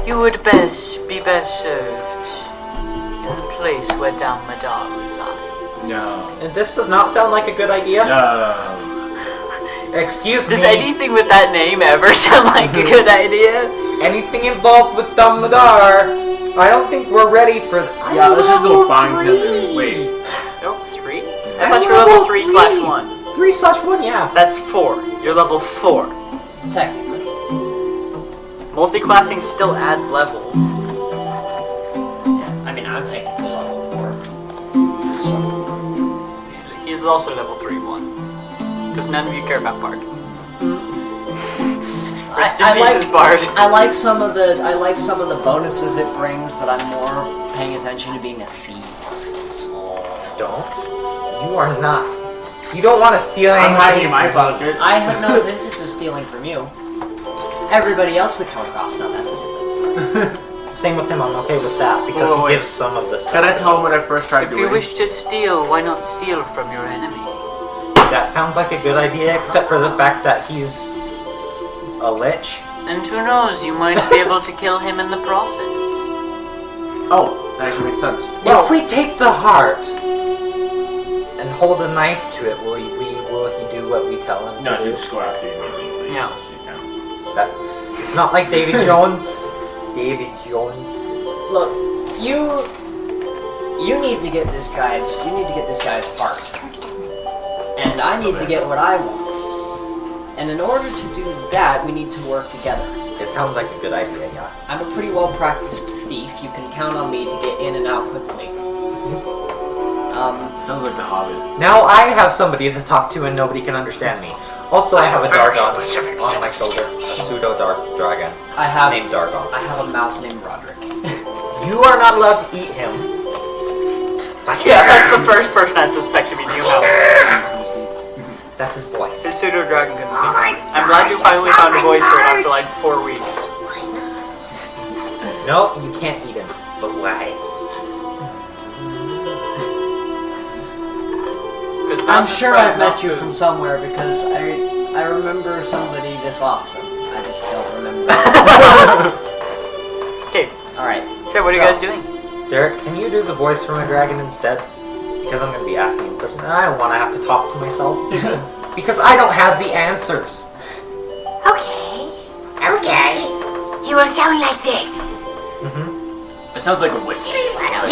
you would be best served in the place where Dalmadar resides. No. And this does not sound like a good idea. No. Excuse Does me. anything with that name ever sound like a good idea? Anything involved with Dalmadar? I don't think we're ready for. Yeah, let's just go find him and wait. Nope, 3. I thought you were level 3/1. 3/1, yeah. That's 4. You're level 4. Technically. Multi-classing still adds levels. I mean, I'm technically level 4. So, He's also level 3/1. Because none of you care about Bard. Rest in pieces, Bard. I like some of the bonuses it brings, but I'm more paying attention to being a thief. So, Don't. You are not. You don't want to steal anything. I'm hiding in my pocket. I have no intention of stealing from you. Everybody else we come across, now that's a different story. Same with him. I'm okay with that because Wait. he gives some of the stuff. Can I tell him what I first tried If doing? you wish to steal, why not steal from your enemy? That sounds like a good idea, except for the fact that he's a lich. And who knows, you might be able to kill him in the process. Oh, that actually makes sense. If we take the heart and hold a knife to it, will he do what we tell him No, to you do? just go after you immediately. Yeah. So you can. That, it's not like Davy Jones. Davy Jones. Look, you need to get this guy's heart. And I need to get what I want. And in order to do that, we need to work together. It sounds like a good idea, yeah. I'm a pretty well practiced thief. You can count on me to get in and out quickly. Sounds like the Hobbit. Now I have somebody to talk to and nobody can understand me. Also, I have a Dargon on my shoulder. A pseudo-dark dragon I have named Dargon. I have a mouse named Roderick. You are not allowed to eat him. Yeah, that's the first person I'd suspect to be New House. That's his His voice. pseudo dragon can speak. I'm glad you finally found a voice for it after like 4 weeks. No, you can't eat him. But why? I'm sure I've met you from somewhere because I remember somebody this awesome. I just don't remember. Okay, Alright. so what are you guys doing? Derek, can you do the voice from a dragon instead? Because I'm going to be asking you a question, and I don't want to have to talk to myself. Because I don't have the answers. Okay. You will sound like this. It sounds like a witch.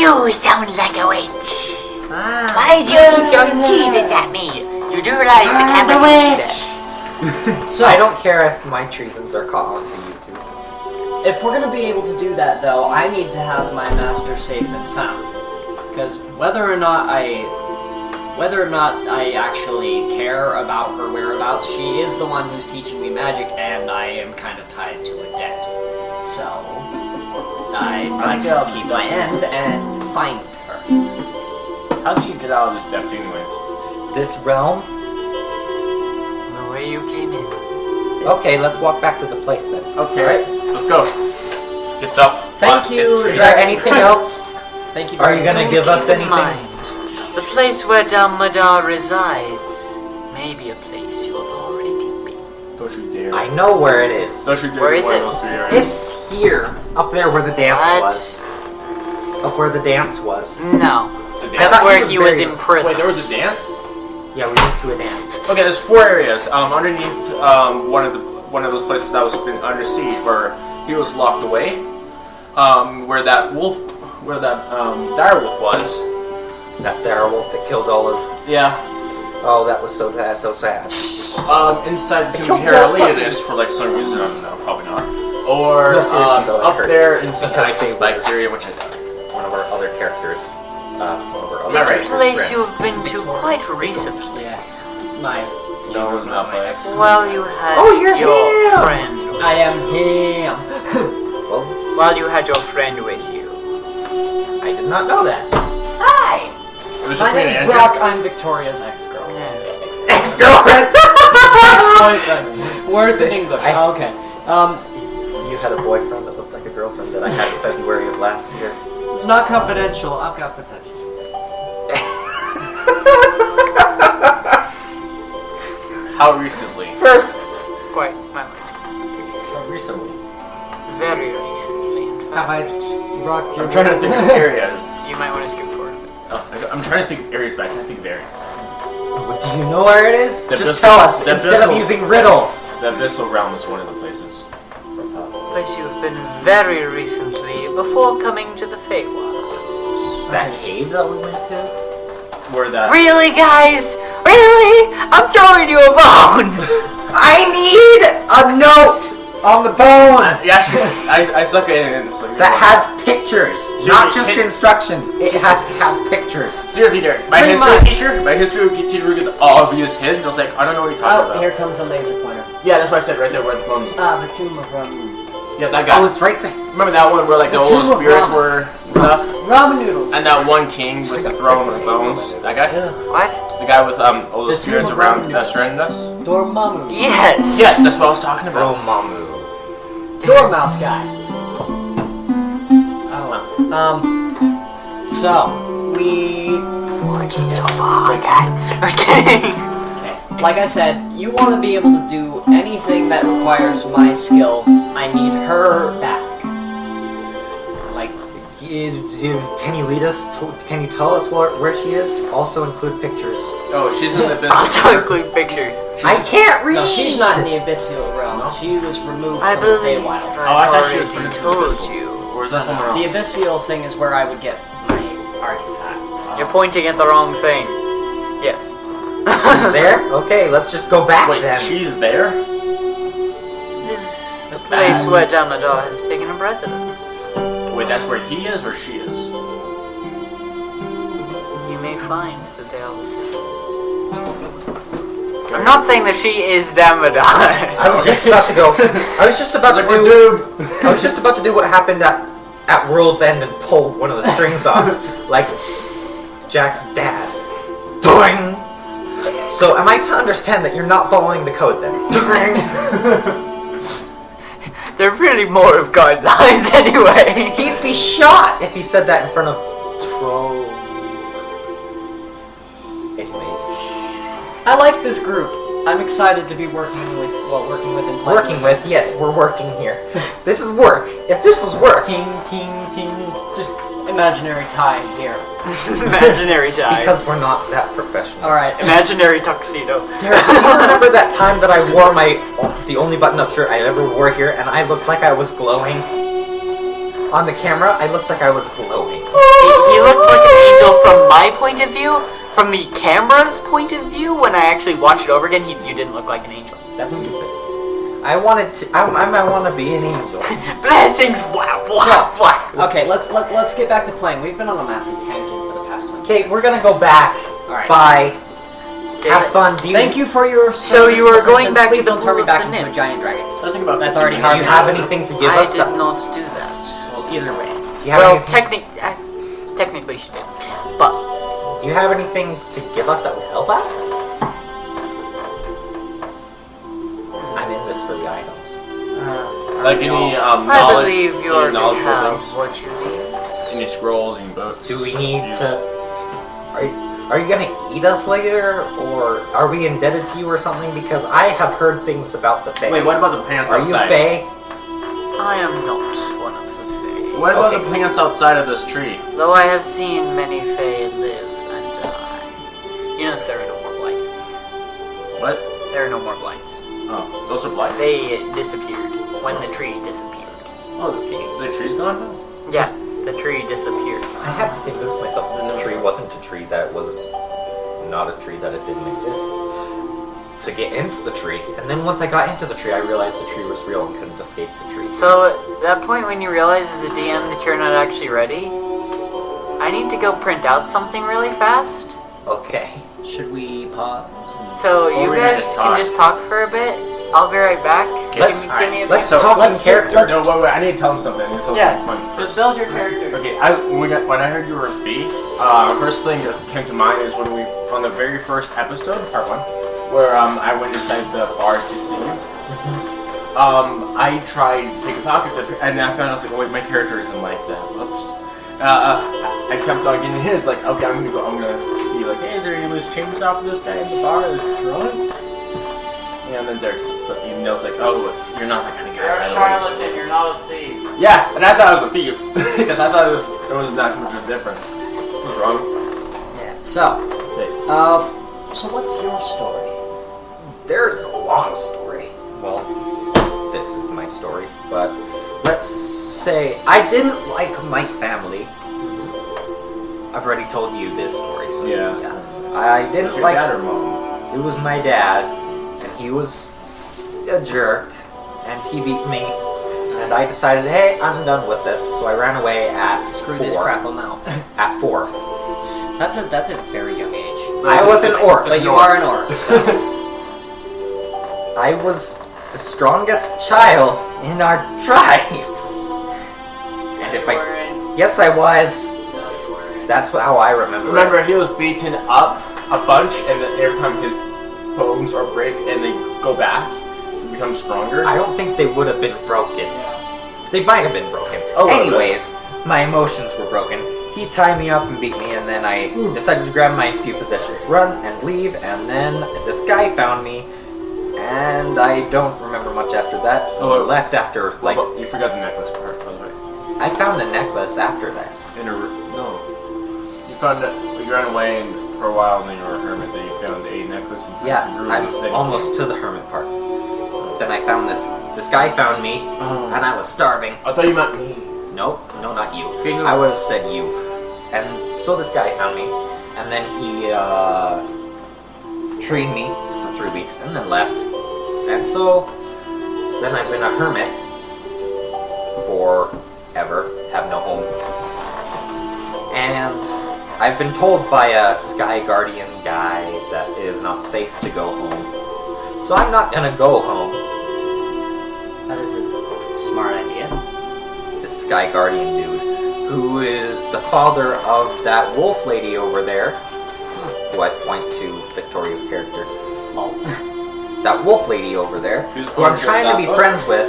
You sound like a witch. Why do you keep throwing cheeses at me? You do realize the camera can see that. So I don't care if my treasons are caught onto YouTube. if we're gonna be able to do that though, I need to have my master safe and sound. Because whether or not I actually care about her whereabouts, she is the one who's teaching me magic, and I am kind of tied to a debt. So I might as well keep my end and find her. How do you get out of this depth anyways? This realm? The way you came in. Okay, let's walk back to the place then. Okay, let's go. Gets up. Thank you. Is there anything else? Thank you. Are very you gonna much. give us Keep in anything? mind, the place where Dalmadar resides may be a place you have already been. Don't you dare. I know where it is. Don't you dare. Where is one of it? those three areas. It's here, up there where the dance What? was. Up where the dance was. No. The I That's thought where he was he was buried. imprisoned. Wait, there was a dance? Yeah, we went to a dance. Okay, there's 4 areas. Underneath one of those places that was been under siege, where he was locked away. Where that direwolf was. That direwolf that killed all of Yeah. Oh, that was so sad. Inside the killed Heraliatus both for like some reason. I don't know. Probably not. Or No, seriously, though, I up heard there in the because Isis they Spikes were- area, which I doubt. One of our other characters. Am I right? It's a place you've been to quite recently. Yeah. My. No, it was not biased. While you had Oh, you're your him! friend. I am him. Well, While you had your friend with you. I did not know that. Hi. It was My just me and name's Andrew. Brock. I'm Victoria's ex-girlfriend. Ex-girlfriend! Ex-boyfriend. Words in English. I- Okay. You had a boyfriend that looked like a girlfriend that I had in February of last year. It's not confidential. I've got potential. How recently? First, Quite memories. How recently? Very recently, in Have fact. I rocked you? I'm trying to think of areas. You might want to skip forward a bit. Oh, I'm trying to think of areas, but I can't think of areas. do you know where it is? The Just Bissell- tell us the instead of Bissell- using riddles. The Abyssal Realm is one of the places. Place you've been very recently before coming to the Feywild. That cave that we went to? Where that? Really, guys? Really? I'm throwing you a bone! I need a note on the bone Yeah, actually, I suck at it. So that has pictures, not just Hit- instructions. It has to have pictures. Seriously, Derek. My Pretty history much. teacher would get the obvious hints. I was like, I don't know what you're talking Oh, about. here comes a laser pointer. Yeah, that's what I said right there where the bone is. The tomb of Ramun. Yeah, that guy. Oh, it's right there. Remember that one where like the The old Tomb of spirits Ramen. were and stuff? Ramen noodles. And that one king with the throne of bones. That guy? Ugh. What? The guy with all the The spirits Tomb of around Ramen that noodles. surrounded us? Dormammu. Yes! Yes, that's what I was talking about. Mamu. Dormouse guy. I don't know. So we, Fortune so far, Dad. I'm just kidding. like I said, you want to be able to do anything that requires my skill. I need her back. Like, Can you lead us? Can you tell us where she is? Also include pictures. Oh, she's in the Also business. include pictures. I can't read. no, she's not in the abyssal realm. She was removed I from the believe Feywild. Oh, I thought she was put already into the told abyssal. you. Or is that somewhere The else? abyssal thing is where I would get my artifacts. You're pointing at the wrong thing. Yes. She's there. Okay, let's just go back Wait, then. she's there? This is That's the place bad. where Damadar has taken up residence. Wait, that's where he is or she is? You may find that they are the same. I'm not saying that she is Damadar. I was just about to go. I was just about to do. I was just about to do what happened at World's End and pulled one of the strings off, like Jack's dad. Doing. So am I to understand that you're not following the code then? They're really more of guidelines anyway. He'd be shot if he said that in front of Tro. Anyways, I like this group. I'm excited to be working with and playing. working with, yes, we're working here. This is work. If this was work, ting. Just imaginary tie here. Imaginary tie. Because we're not that professional. All right. Imaginary tuxedo. Derek, do you remember that time that I wore the only button-up shirt I ever wore here, and I looked like I was glowing? On the camera, I looked like I was glowing. He looked like an angel from my point of view. From the camera's point of view, when I actually watched it over again, you didn't look like an angel. That's stupid. I wanted to. I want to be an angel. Blessings, wow, wow. Okay, let's get back to playing. We've been on a massive tangent for the past 20 Okay, minutes. we're gonna go back. All right. Bye. Have fun. Thank you for your So you are going assistance. back Please to the don't turn me Pool of back the into a Nymph. giant dragon. I think about That's 50 already Do minutes. you have anything to give I us? did not do that. Well, either way. Do you have Well, anything, technically she did. But do you have anything to give us that would help us? I'm in this for the items. Like any I knowledge, believe you any already knowledgeable have things, what you need. any scrolls, any books. Do we need use. to? Are you gonna eat us later, or are we indebted to you or something? Because I have heard things about the Fae. Wait, what about the plants Are outside? you Fae? I am not one of the Fae. What about Okay. the plants outside of this tree? Though I have seen many Fae live and die. You notice there are no more blights. What? There are no more blights. Oh, those are blights? They disappeared when the tree disappeared. Oh, the tree's gone now? Yeah, the tree disappeared. I had to convince myself that the tree wasn't a tree, that it was not a tree, that it didn't exist, to get into the tree. And then once I got into the tree, I realized the tree was real and couldn't escape the tree. So at that point when you realize as a DM that you're not actually ready, I need to go print out something really fast. Okay. Should we pause? So Or you we can guys just can talk. just talk for a bit. I'll be right back. Let's- Give me a Let's few- talk in let's- character. let's- No, wait, I need to tell him something. I need to tell him Yeah, something funny. let's build your characters. Okay, when I heard you were a thief, first thing that came to mind is when we, on the very first episode, part 1, where I went inside the bar to see you. I tried taking pockets, and then I found out, I was like, oh wait, my character isn't like that. Whoops. I kept on getting his, like, okay, I'm gonna see, like, hey, is there any loose change off of this guy in the bar that's drunk? And then Derek knows, like, oh, you're not that kind of guy. You're a by the way, charlatan, you're not a thief. Yeah, and I thought I was a thief because I thought there was not too much of a difference. What was wrong? Yeah. So, Okay. so what's your story? There's a long story. Well, this is my story, but let's say I didn't like my family. I've already told you this story, so Yeah. I Was didn't your like. dad or mom? It was my dad, and he was a jerk, and he beat me. And I decided, hey, I'm done with this, so I ran away at Screw 4. this crap amount. At 4. That's a very young age. I was an orc. But you are an orc. So. I was the strongest child in our tribe. And if I... Yes, I was. No, you weren't. That's how I remember Remember, it. he was beaten up a bunch, and then every time his bones are break and they go back, he becomes stronger. I don't think they would have been broken. They might have been broken. Oh, Anyways, my emotions were broken. He tied me up and beat me, and then I decided to grab my few possessions, run and leave, and then this guy found me, and I don't remember much after that. He Oh, left after, like, you forgot the necklace part, by the way. I found the necklace after this. No. You found it, you ran away and for a while, and then you were a hermit, then you found a necklace and Yeah, grew, I'm then you almost to the hermit part. Then I found this guy found me, Oh. and I was starving. I thought you meant me. Nope, no, not you. Okay, no. I would have said you. And so this guy found me, and then he trained me for 3 weeks, and then left. And so, then I've been a hermit forever, have no home. And I've been told by a Sky Guardian guy that it is not safe to go home. So I'm not gonna go home. That is a smart idea. This Sky Guardian dude, who is the father of that wolf lady over there, who I point to Victoria's character. Oh. That wolf lady over there, Who's who I'm orange trying to and be that friends with.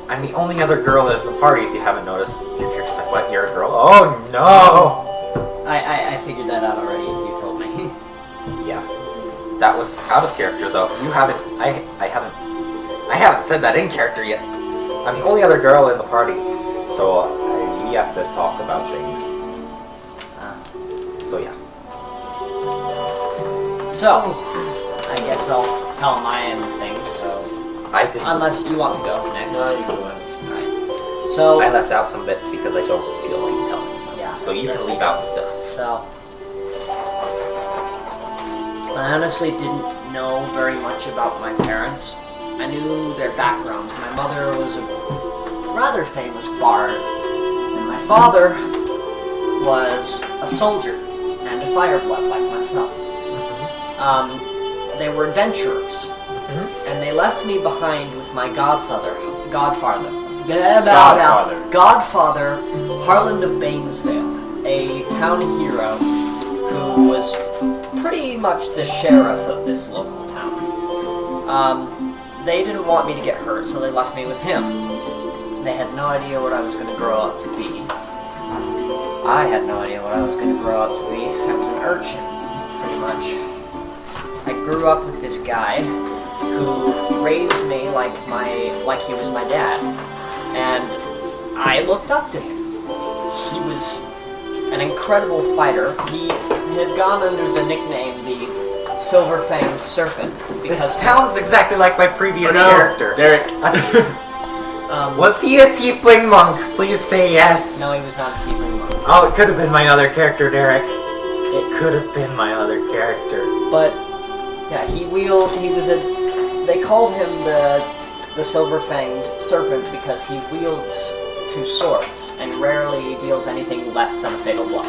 I'm the only other girl in the party, if you haven't noticed. Your character's like, what, you're a girl? Oh no! I figured that out already. You told me. Yeah. That was out of character though. You haven't, I haven't said that in character yet. I'm the only other girl in the party, so we have to talk about things. So yeah. So, I guess I'll tell my end of things. So, I did. unless you want to go next. No, you go ahead. Alright. So, I left out some bits because I don't feel like telling them. yeah. So you can leave out stuff. So, I honestly didn't know very much about my parents. I knew their backgrounds. My mother was a rather famous bard, and my father was a soldier and a fireblood like myself. They were adventurers, and they left me behind with my godfather, Harland of Bainesvale, a town hero who was pretty much the sheriff of this local town. They didn't want me to get hurt, so they left me with him. They had no idea what I was going to grow up to be. I had no idea what I was going to grow up to be. I was an urchin, pretty much. I grew up with this guy who raised me like he was my dad, and I looked up to him. He was an incredible fighter. He had gone under the nickname the Silver-Fanged Serpent This because sounds exactly like my previous character. Derek. Was he a tiefling monk? Please say yes. no, he was not a tiefling monk. Oh, it could have been my other character, Derek. It could have been my other character. But yeah, he was they called him the Silver-Fanged Serpent because he wields two swords and rarely deals anything less than a fatal blow.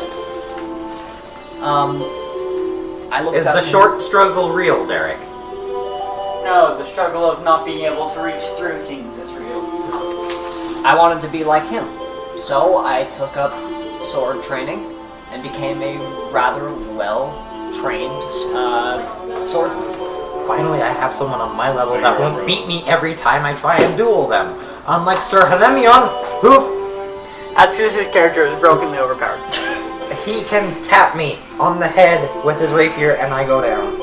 I looked Is up the to short struggle real, Derek? No, the struggle of not being able to reach through things is real. I wanted to be like him, so I took up sword training and became a rather well-trained swordsman. Finally, I have someone on my level that won't beat me every time I try and duel them. Unlike Sir Helemion, who... That's because his character is brokenly overpowered. He can tap me on the head with his rapier and I go down.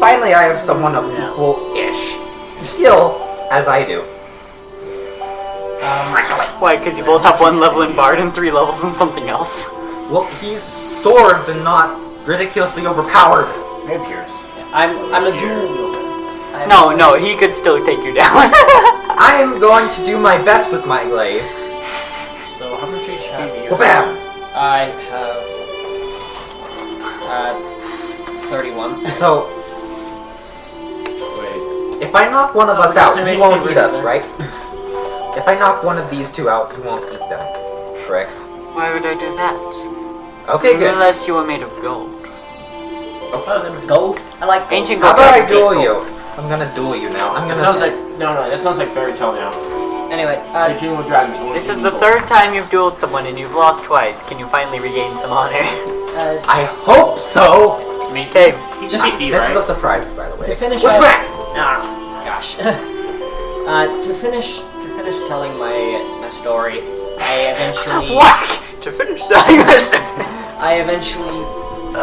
Finally, I have someone of equal-ish skill as I do. Why? Because you both have 1 level in Bard and 3 levels in something else. Well, he's swords and not ridiculously overpowered. Rapiers. I'm a dual wielder. No, he could still take you down. I am going to do my best with my glaive. So how much HP do you Well, bam! I have 31. So, Wait. if I knock one of us that's out, an he HP won't eat right us, there. right? If I knock one of these two out, he won't eat them. Correct? Why would I do that? Okay, good. Unless you were made of gold. Oh, that makes Gold? I like gold. Ancient How gold. about I dragons duel eat you? gold. I'm gonna duel you now. I'm That gonna... sounds like that sounds like fairy tale now. Anyway, Ancient will drag me. This is the 3rd time you've dueled someone and you've lost twice. Can you finally regain some honor? I hope so! I mean, Okay, just HP, This is a right? surprise, by the way. to finish What's up- back? Gosh. To finish telling my story, I eventually whack! To finish telling my story. I eventually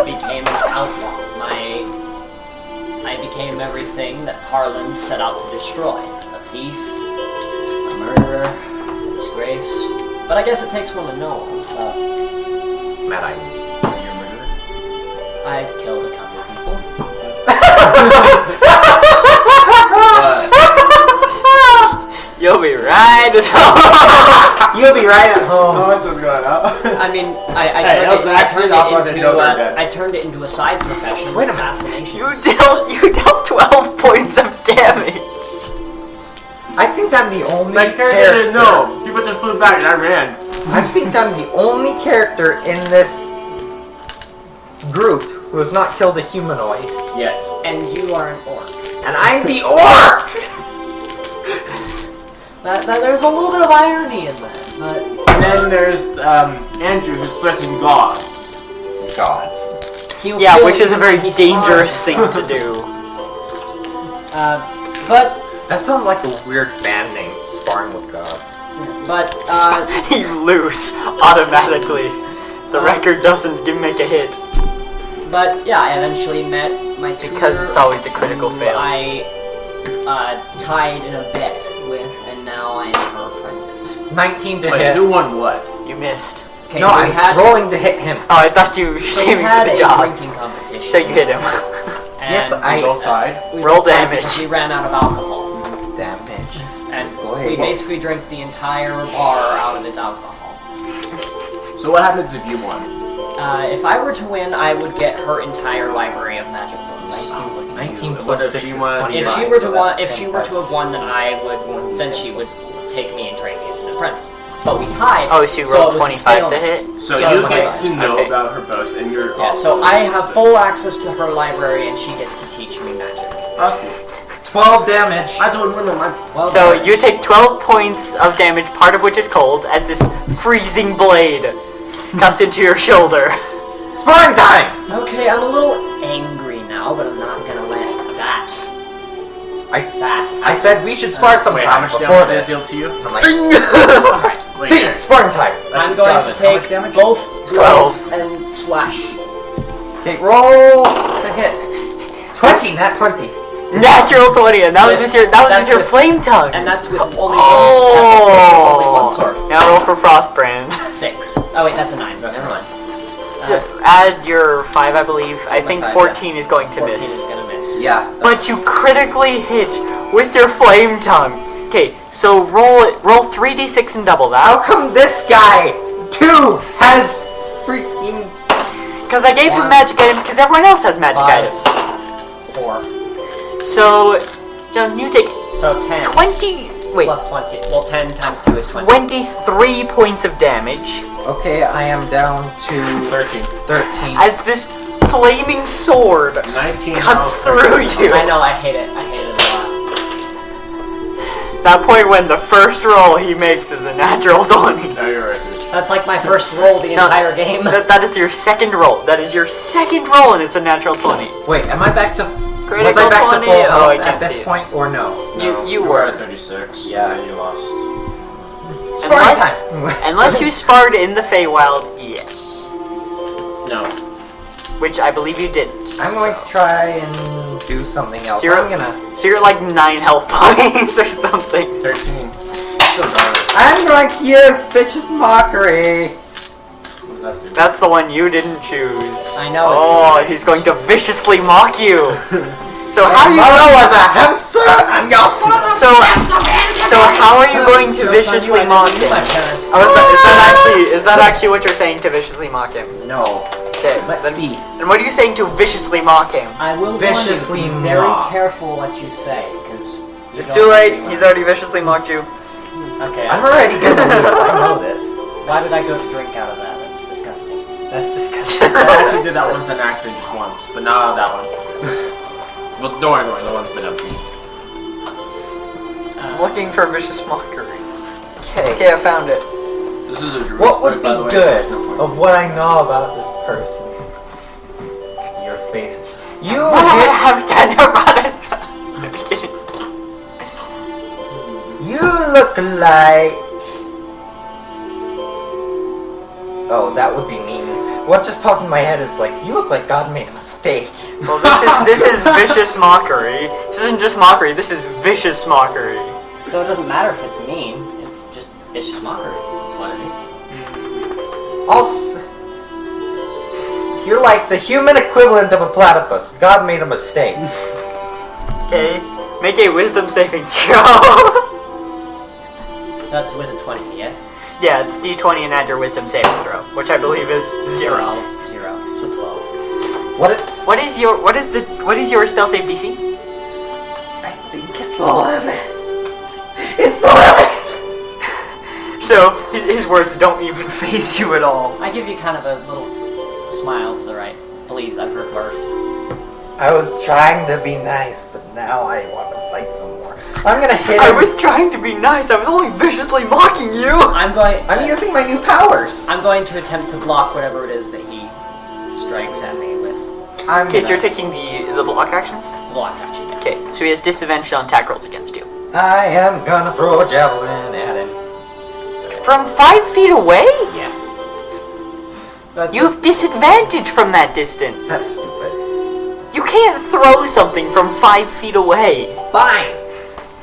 became an outlaw. I became everything that Harlan set out to destroy. A thief, a murderer, a disgrace. But I guess it takes one to know all this stuff. Mad Eye. You're a murderer. I've killed a couple people. You'll be right at home. You'll be right at home. Oh, that's what's going on. I mean, I Hey, that was actually also I didn't know that bad. I turned it into a side profession, Wait a minute. assassination. You dealt 12 points of damage. I think I'm the only My character didn't know. People just flew back and I ran. I think I'm the only character in this group who has not killed a humanoid. Yes. And you are an orc. And I'm the orc! There's a little bit of irony in that, but And then there's Andrew who's threatening gods. Gods. he'll Yeah, kill which is you a very when he dangerous spawns. thing to do. But That sounds like a weird band name, Sparring with Gods. You lose automatically. The record doesn't make a hit. But yeah, I eventually met my tutor. Because it's always a critical who fail. I tied in a bet with, and now I am her apprentice. 19 to Wait, hit. who won what? You missed. Okay, No, so I'm we had rolling to hit him. Oh, I thought you were so we aiming had for a the drinking dogs. competition. So you hit him. And Yes, I- Both tied. we Roll both tied damage. because we ran out of alcohol, Damage. and Boy. we basically drank the entire bar out of its alcohol. So what happens if you won? If I were to win, I would get her entire library of magic books. 19 What plus if 6 she is won- 25. If she were to so want, that's if she were 25. to have won, then she would take me and train me as an apprentice. But we tied. Oh, so you so rolled it was a 25 to stalemate. hit? So, So you it's get like- to know okay. about her boast and you're Yeah, so I have full access to her library, and she gets to teach me magic. 12 damage. I told women my Well, So you take 12 points of damage, part of which is cold, as this freezing blade cuts into your shoulder. Sparring time! okay, I'm a little angry now, but I'm not gonna let that. I said we should spar sometime Wait, how much before damage did it this. deal to you? I'm like, Alright, Wait, ding! Sparring time! I'm going to take both 12 and slash. Okay, roll to hit. 20, not 20. Natural 20, and that was with your That's your with- flame tongue. And that's with only Oh. only one sword. Now roll for Frostbrand. 6. Oh wait, that's a 9. Never mind. So add your 5, I believe. I my think 5, 14 is going to 14 miss. is gonna miss. Yeah. But you critically hit with your flame tongue. Okay, so roll 3d6 and double How that. come this guy, too, has freaking... Because I gave him magic items because everyone else has magic 5, items. 4. So, John, you take So 10 20. Wait, plus 20. Well, 10 times 2 is 20. 23 points of damage Okay, I am down to 13. as this flaming sword 19 cuts through you. I know, I hate it. I hate it a lot. That point when the first roll he makes is a natural 20. No, you're right, dude. That's like my first roll the No, entire game. That is your second roll. That is your second roll, and it's a natural 20. Wait, am I back to? Critical Was I back 20? to full health Oh, I at can't this see it. point or no? You were were. at 36. Yeah. And you lost. Sparring Unless- time. Unless you sparred in the Feywild, yes. No. Which I believe you didn't. I'm going to try and do something else. So you're, I'm gonna. so you're at like 9 health points or something. 13. Doesn't matter. I'm going to use vicious mockery. What does that do? That's the one you didn't choose. I know it's Oh, the- he's going to viciously mock you. So how are you Mother going was a hamster, and your father. so how are you going to viciously mock him? My parents. Oh, is that actually what you're saying to viciously mock him? No. Okay, Let's then, see. And what are you saying to viciously mock him? I will Viciously warn you, be very mock. careful what you say, because It's too late. He's already viciously mocked you. Okay. I'm already gonna lose. I know this. Why did I go to drink out of that? That's disgusting. That's disgusting. I actually did that once and actually just once, but not that one. Well, don't worry, the one's been empty. Looking for vicious mockery. Okay. Okay, I found it. This is a druid What would sprite, by the be way, so good there's no point. of what I know about this person? Your face. You hit. I'm standing about it. You look like. Oh, that would be mean. What just popped in my head is like, you look like God made a mistake. Well, this is vicious mockery. This isn't just mockery. This is vicious mockery. So it doesn't matter if it's mean. It's just vicious mockery. That's what it is. Also, you're like the human equivalent of a platypus. God made a mistake. Okay, make a wisdom saving throw. That's with a 20, yeah? Yeah, it's D20 and add your wisdom saving throw, which I believe is 0. 0. So 12. What What is your spell save DC? I think it's 11. It's 11. So his words don't even phase you at all. I give you kind of a little smile to the right. Please, I've heard worse. I was trying to be nice, but now I want to fight some more. I'm gonna hit I him. was trying to be nice. I was only viciously mocking you. I'm using my new powers. I'm going to attempt to block whatever it is that he strikes at me with. Okay, so you're taking the block action. Block action. Yeah. Okay, so he has disadvantage on attack rolls against you. I am gonna throw a javelin at him. From 5 feet away? Yes. That's You have disadvantage from that distance. That's stupid. You can't throw something from 5 feet away. Fine.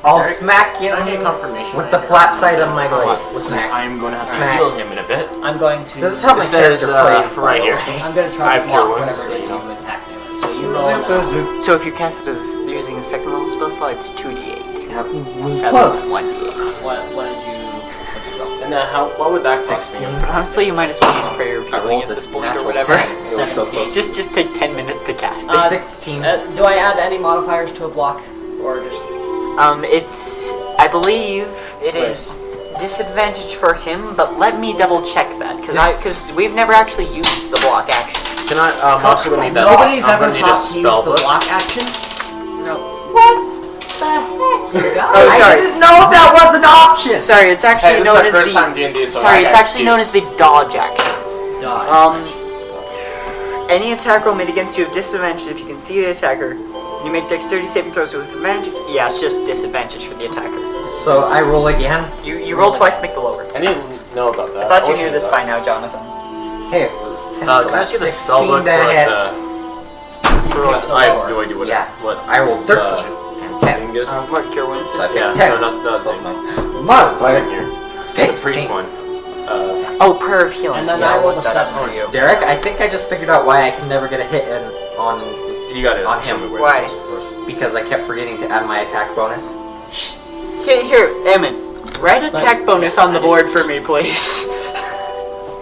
I'll Eric, smack him Can I get confirmation? with the flat side of my blade. Since I'm going to have to Smack. heal him in a bit. I'm going to. This is how my It says, character plays, by right the here. way. I'm going to I try have to tier block one, whatever so it is you you attack me with. So you roll now. So if you cast it as using a second level spell slot, it's 2d8. That was Rather close. than 1d8. What did you roll? And then what would that cost me? 16. But honestly, you might as well use prayer of I healing rolled at the this point or natural whatever. 10. It was so close. Just take 10 minutes to cast it. 16. Do I add any modifiers to a block, or just? It's, I believe it is disadvantage for him, but let me double check that, because we've never actually used the block action. Can I, also gonna need that. Nobody's I'm ever gonna need a thought to use spell the book. block action. No. What the heck, you guys? Oh, I sorry. didn't know that was an option. Sorry, it's actually Hey, this is known my as first the. time D&D, so sorry, I it's actually known as excuse. the dodge action. Dodge. Any attack roll made against you have disadvantage if you can see the attacker. When you make dexterity saving throws with advantage, yeah, it's just disadvantage for the attacker. So I roll again. You roll twice, make the lower. I didn't know about that. I thought you wasn't knew this that. by now, Jonathan. Hey, it was 10. Can so I that's see the spell 16 book to for like hit. the... I have no idea what Yeah. what I rolled 13 and 10. thing gives me. What cure wounds? So I is? hit Yeah, 10. no, not the Plus thing. my Right modifier. here. The priest 16. one. Oh, prayer of healing. And then yeah, I I'll rolled look a that up 7. for you. Derek, I think I just figured out why I can never get a hit in on You got it. On Show him. me where Why? it is, of course. because I kept forgetting to add my attack bonus. Okay, here, Eamon. Write attack bonus on the board for me, please.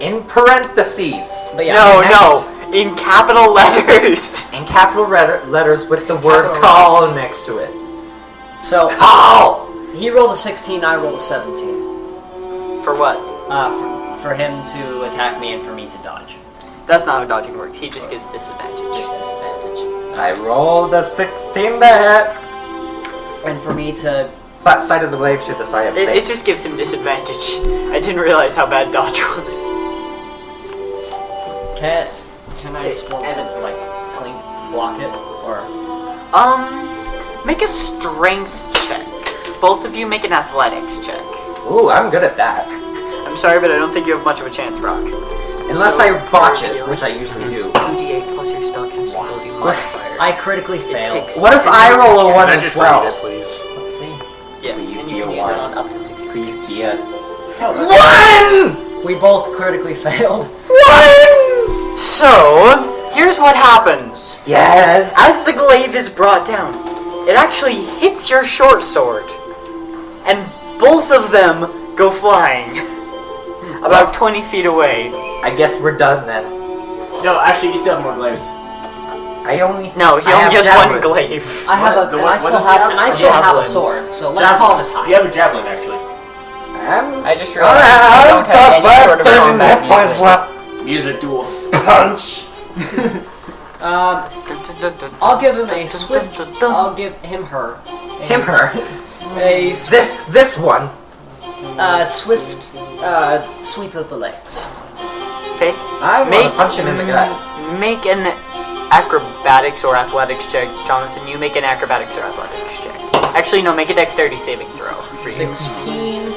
In parentheses. But yeah, No, next- no. In capital letters. In capital letters with the word Capital call next to it. So Call! he rolled a 16, I rolled a 17. For what? For him to attack me and for me to dodge. That's not how dodging works. He just gets disadvantage. Just disadvantage. I rolled a 16 there. And for me to... Flat side of the glaive to the side of the It face. just gives him disadvantage. I didn't realize how bad dodge was. Can I still attempt to, like, block it? Or... Make a strength check. Both of you make an athletics check. Ooh, I'm good at that. I'm sorry, but I don't think you have much of a chance, Brock. Unless I botch it, which I usually do. 2d8 plus your spellcasting ability modifier. I critically fail. takes- What if I roll a 1 as Just well? read it, please. Let's see. Yeah, Please and be you can a use it one. on up to 6 Please creatures. be a... 1! We both critically failed. 1! So, here's what happens. Yes! As the glaive is brought down, it actually hits your short sword. And both of them go flying. About 20 feet away. I guess we're done then. No, actually, you still have more glaives. I only... No, he I only have has one javelins. glaive. I have What? a, The and what- I what still does he have, have? and I still have a Javelins. sword. So let's call it a tie. You have a javelin, actually. I just realized I don't have any sort of combat music. left Use a duel. punch. I'll give him a swift. I'll give him her. Him, her. A This one. swift sweep of the legs. Okay. I want to Make- punch him in the gut. Make an acrobatics or athletics check, Jonathan. You make an acrobatics or athletics check. Actually, no, make a dexterity saving throw. For you. 16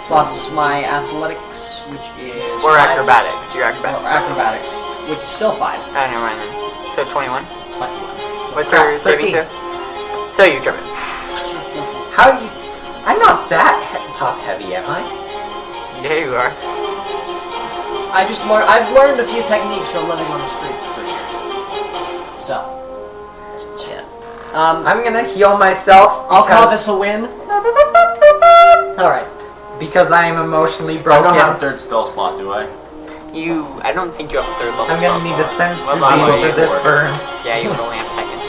plus my athletics, which is Or 5. acrobatics. Your Or acrobatics. acrobatics, which is still 5. Oh, never mind then. So 21. 21. What's Crap, your saving 13. throw? So you trip it. How do you... I'm not that top heavy, am I? Yeah, you are. I've learned a few techniques from living on the streets for years. So, shit. I'm gonna heal myself I'll call because, this a win. All right. because I am emotionally I broken. don't have a third spell slot, do I? I don't think you have a third level I'm spell gonna need a slot. sensu Well, beam you for this would. burn. Yeah, you would only have second.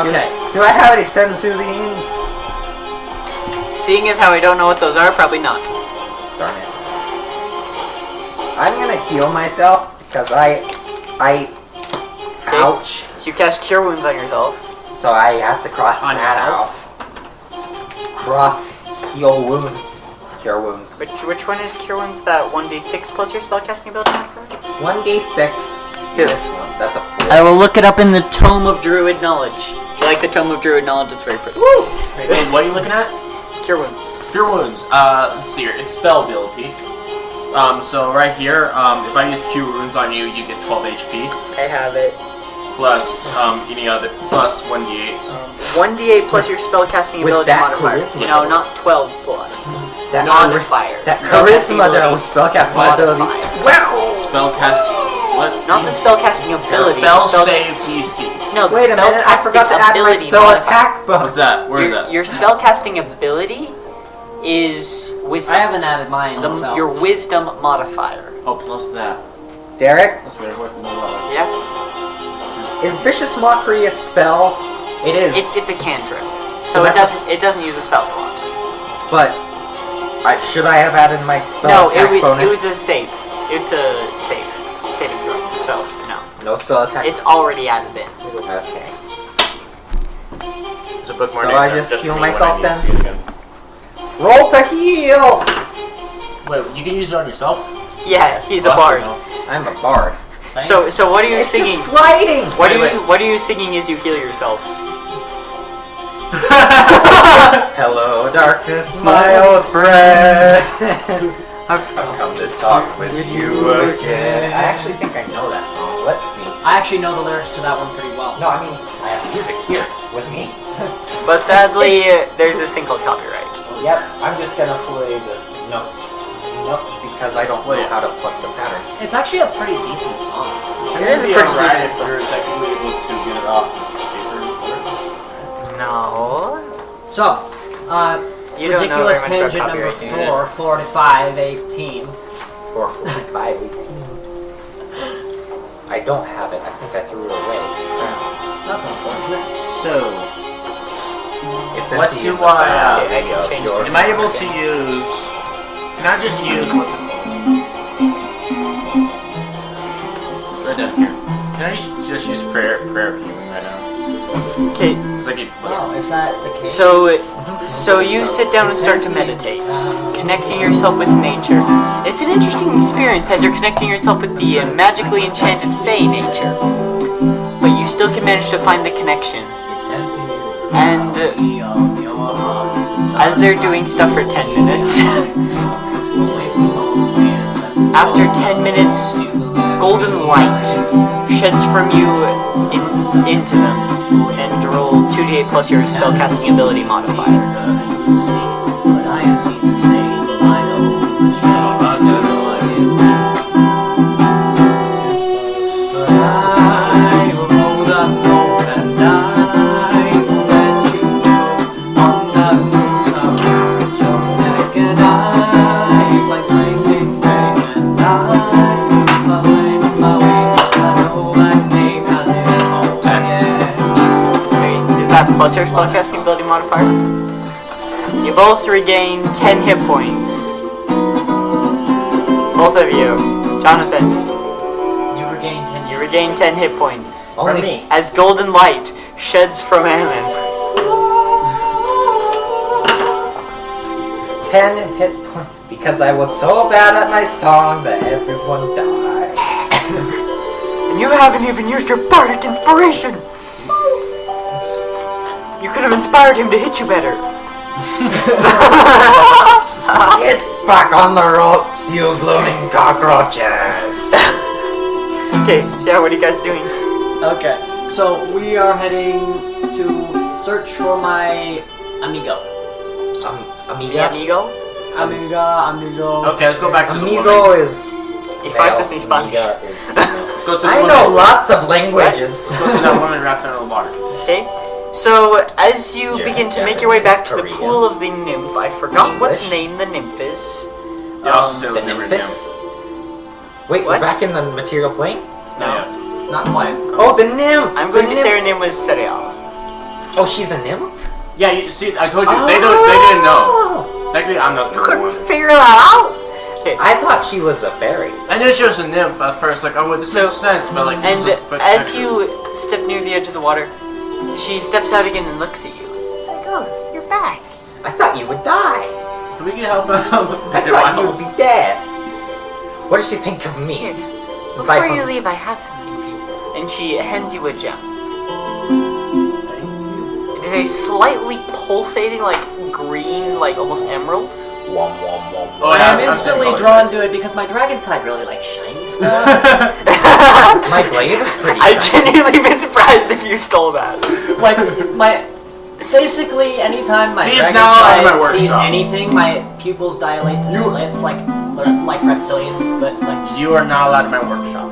Okay. Do I have any sensu beams? Seeing as how I don't know what those are, probably not. Darn it. I'm gonna heal myself because ouch. So you cast Cure Wounds on yourself. So I have to cross On that out. yourself? Cross heal wounds. Cure wounds. Which one is Cure Wounds? That 1d6 plus your spellcasting ability modifier? 1d6. Here. This one. That's a 4. I will look it up in the Tome of Druid Knowledge. Do you like the Tome of Druid Knowledge? It's very pretty. Wait, what are you looking at? Cure Wounds. Cure wounds. Let's see here. It's spell ability. So right here, if I use Cure Wounds on you, you get 12 HP. I have it. Plus, any other, plus 1d8. 1d8 plus your spellcasting With got that modifier. charisma. No, not 12 plus. That, Modifier. that Spellcasting charisma though, ability. spellcasting ability. Modifier. 12! Spellcast. What? Not the spellcasting ability. Spell the save DC. No, the Wait a minute, I forgot to add my spellcasting spell ability attack What's bonus. that? Where is Your, that? your spellcasting ability is wisdom. I haven't added mine. So. Your wisdom modifier. Oh, plus that. Derek, That's way worth more. Yeah? is Vicious Mockery a spell? It is. It's a cantrip. So So it that's doesn't it doesn't use a spell slot. But should I have added my spell No, attack it bonus? was a save. It's a saving throw. So no. No spell attack. It's already added in. Okay. There's a book more So name I there, just for heal me when myself I need to then? see it again. Roll to heal. Wait, you can use it on yourself? Yeah, he's a Well, bard. no. I'm a bard. Same. So what are you It's singing? just sliding. What Wait, are you singing as you heal yourself? Hello, darkness, my old friend. I've come to talk with you again. I actually think I know that song. Let's see. I actually know the lyrics to that one pretty well. No, I mean I have music here with me. But sadly, there's this thing called copyright. Yep. I'm just gonna play the notes. Nope, because I don't know how to pluck the pattern. It's actually a pretty decent song. It is a Be pretty alright decent if song. you're technically able to get it off of paper and letters. No. So, You don't know ridiculous very much tangent about number copyright. 4, 45, 18. 445. I don't have it. I think I threw it away. That's unfortunate. So, It's what empty do in the I, bag I can of change your the- am I able to use... Can I just use, what's it called? It's right down here. Can I just use prayer of healing right now? Okay, It's like, Oh, is that the case? so you sit down and start to meditate, connecting yourself with nature. It's an interesting experience as you're connecting yourself with the magically enchanted Fey nature, but you still can manage to find the connection. It's empty. And as they're doing stuff for 10 minutes, after 10 minutes, golden light sheds from you into them, and roll 2d8 plus your spellcasting ability modifier. But I have seen the same. I know the shadow. But I will hold up hope and I will let you choke on the moons around your neck, and I like swinging rain, and I will fly my wings. I know that name as it's called again. Wait, is that plus your spellcasting ability modifier? You both regain 10 hit points. Both of you. Jonathan, You regain 10 you regain 10 hit points. from Only me. As golden light sheds from Ammon. 10 hit points because I was so bad at my song that everyone died. And you haven't even used your bardic inspiration! You could have inspired him to hit you better. Get back on the ropes, you blooming cockroaches! Okay, so yeah, what are you guys doing? Okay, so we are heading to search for my amigo. Amiga? Amigo? Amigo. Okay, let's go back to the Amigo woman. is. He finds this in Spanish. Amiga is. Let's go to the I woman. know lots of languages. Let's go to that woman wrapped in a water. Okay, so as you begin to make your way back to the Korean. pool of the nymph, I forgot what English. name the nymph is. They also said it The was never Nymphus? Wait, What? we're back in the material plane? No. Yeah. Not quite. Oh, the nymph! I'm the going to say her name was Cereal. Oh, she's a nymph? Yeah, you see, I told you, they didn't know. Technically, I'm not the You couldn't one. figure that out? Okay, I thought she was a fairy. I knew she was a nymph at first, like, oh, this So- makes sense, but like, this and is a as picture. you step near the edge of the water, she steps out again and looks at you. It's like, oh, you're back. I thought you would die. Can we get help out? I thought you would be dead. What does she think of me? Here, Since before I you leave, I have something for you. And she hands you a gem. It is a slightly pulsating, like, green, like, almost emerald. Wom, wom, wom. Oh, I yeah, am I've instantly seen drawn colors. to it because my dragon side really likes shiny stuff. My glaive is pretty I'd shiny. genuinely be surprised if you stole that. Like my, basically anytime my He's dragon now out of my side sees workshop. anything, my pupils dilate to slits like reptilian, but like You are not allowed in my workshop.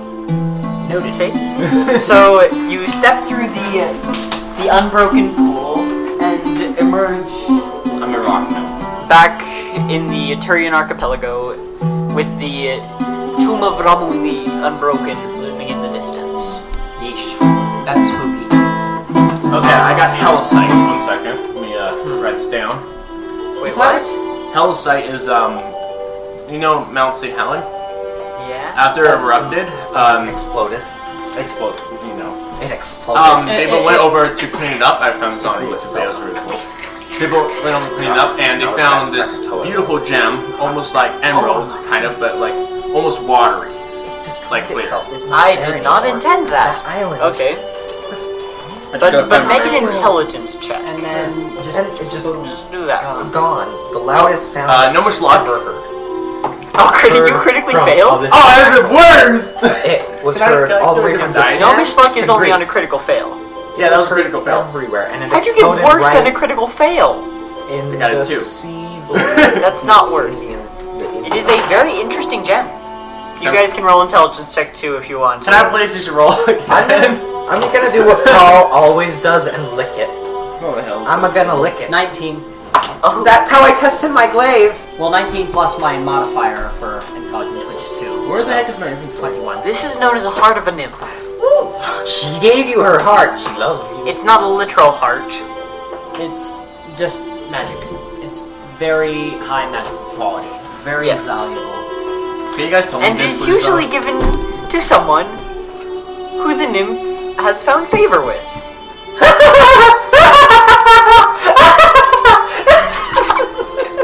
noted. Okay. So you step through the unbroken pool and emerge I'm a rock now. back in the Turian archipelago with the tomb of Ramun the Unbroken looming in the distance. Yeesh, that's spooky. Okay, I got Helisight. 1 second. Let me write this down. Wait, what? Helisight is, you know Mount St. Helen? Yeah. After it erupted, Exploded. exploded, you know. It exploded. People went over to clean it up. I found this on YouTube. That was really cool. People went over to clean it up, and they found this beautiful gem, almost like emerald, kind of, but like almost watery. Like clear. I did not intend that. That island. Okay. I just gotta But find make my- an intelligence check. And then just And it's just Just do that. gone. The loudest sound no much luck. I've ever heard. Oh, you critically From all failed? this- Oh, I have worms! It was Can I- heard can I all the do way it from with dice? Japan Gnomish luck is to only on a Greece. critical fail. Yeah, that was a It critical fail. everywhere, and it How'd you get exploded worse right than a critical fail? in I got it the too. sea blue. That's not worse. It is a very interesting gem. You guys can roll intelligence check too if you want to. Can I PlayStation roll again? I'm gonna do what Paul always does and lick it. What the hell? I'm gonna lick it. 19. Oh, That's how I tested my glaive. Well, 19 plus my modifier for intelligence, which just 2. Where so the heck is my inventory? 21. This is known as a heart of a nymph. She gave you her heart. She loves you. It's not a literal heart. It's just magic. It's very high magical quality. Very Yes. valuable. Can you guys tell me And this, it's please, usually given to someone who the nymph has found favor with.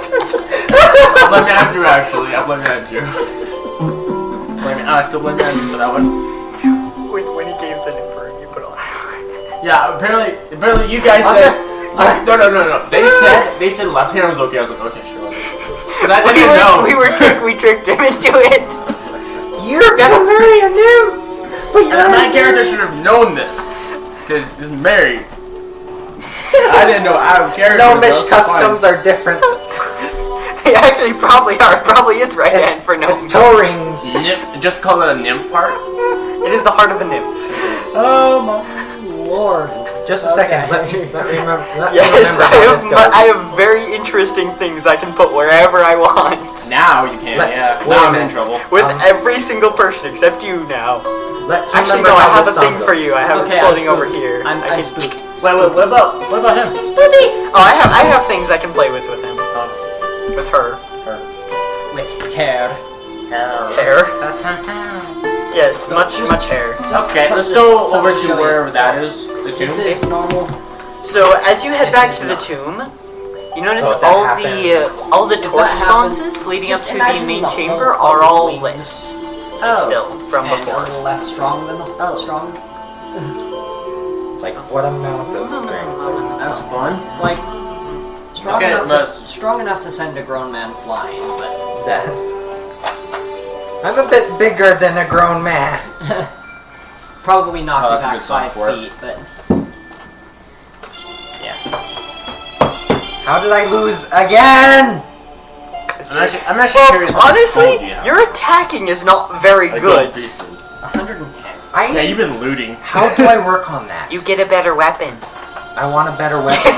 I'm blaming Andrew, actually. I'm blaming Andrew. I still blame Andrew for that one. When he gave the nymph ring, you put on. Yeah, apparently you guys said... No. They said left hand was okay. I was like, okay, sure. Because I didn't know. We tricked him into it. You're gonna marry a nymph. But you're And my character should have known this. Because he's married. I didn't know out of character. Gnomish customs are different. They actually probably are. It probably is right hand for gnomes. It's toe rings. Just call it a nymph heart? It is the heart of a nymph. Oh my lord. Just a second. Let me remember. Yes, remember how this goes. I have very interesting things I can put wherever I want. Now you can, yeah. wait Now a I'm in minute. trouble. With every single person except you now. Let's Actually, remember no, I how have this a thing song for goes. you. I have Okay, it floating I'm over spooked. here. I'm I can spooked. Wait, what about him? Spoopy! Oh, I have things I can play with him. With her. With hair. Hair. Yes, much hair. Okay, let's something- go something over to to show you. wherever that is. The This tomb. is normal. So as you head This back is to the not. tomb, you notice So if that all happens- all the torch that happens, sconces leading up just to the imagine main the chamber whole are of all his lit wings. still from And a before. little less strong than the strong. Like what amount of strength? That's fun. Like strong Okay, enough but- strong enough to send a grown man flying, but That. I'm a bit bigger than a grown man. probably knock Oh, you that's a back good song 5 for it. feet. But yeah, How did I lose again? I'm actually curious how much Honestly, gold you have. your attacking is not very Like good. gold pieces. 110. Yeah, you've been looting. How do I work on that? You get a better weapon. I want a better weapon.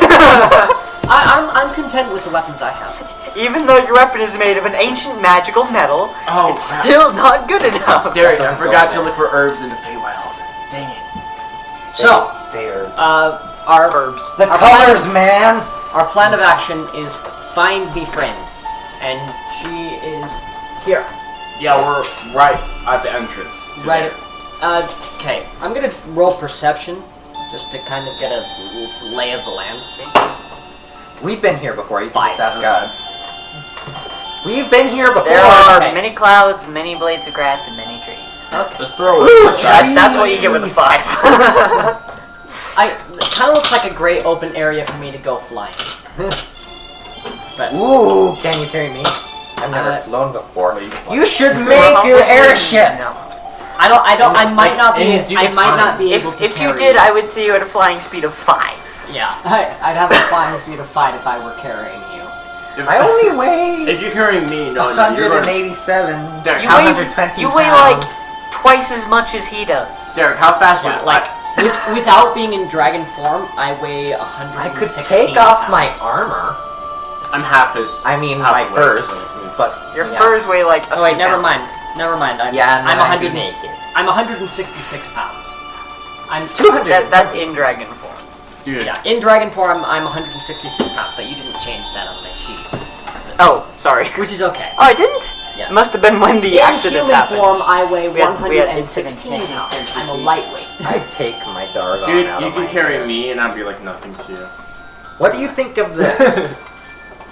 I'm content with the weapons I have. Even though your weapon is made of an ancient magical metal, Oh, it's crap. still not good enough. Derek, I doesn't go forgot with to it. look for herbs in the Feywild. Dang it. So, Fairs. our Verbs. The our colors, man. Our plan of action is find me friend, and she is here. Yeah, we're right at the entrance. to Right. there. Okay. I'm gonna roll perception just to kind of get a lay of the land. We've been here before. You can 5. just ask us. We've been here before. There are Okay. many clouds, many blades of grass, and many trees. Okay. Let's throw Ooh, it. That's what you get with a 5. It kind of looks like a great open area for me to go flying. But Ooh, can you carry me? I've never flown before. you can fly. You should make an airship. I might not be. and do I the might not time. be able to. If you carry did, I would say you had a flying speed of 5. Yeah, I'd have a flying speed of 5 if I were carrying you. I only weigh If you're carrying me, no, you're going. 187. Derek, You how, weigh, 120 you weigh pounds. like twice as much as he does. Derek, how fast would Yeah, it like without being in dragon form, I weigh 116 I could take off my pounds. armor. I'm half as. I mean, half my the weight, furs. so- But Your yeah. furs weigh like a Oh wait, few never mind. pounds. Never mind. I'm, Yeah, and then I'm I'd be 100. naked. I'm 166 pounds. I'm 200. That's in dragon form. Dude, yeah. In dragon form, I'm 166 pounds, but you didn't change that on my sheet, Oh, sorry. which is okay. Oh, I didn't? Yeah. It must have been when the In accident human happened. form, I weigh We had 116 incidents pounds. making I'm a lightweight. I'd take my Dargon dude, out you of can my carry hair. me, and I'd be like nothing to you. What do you think of this?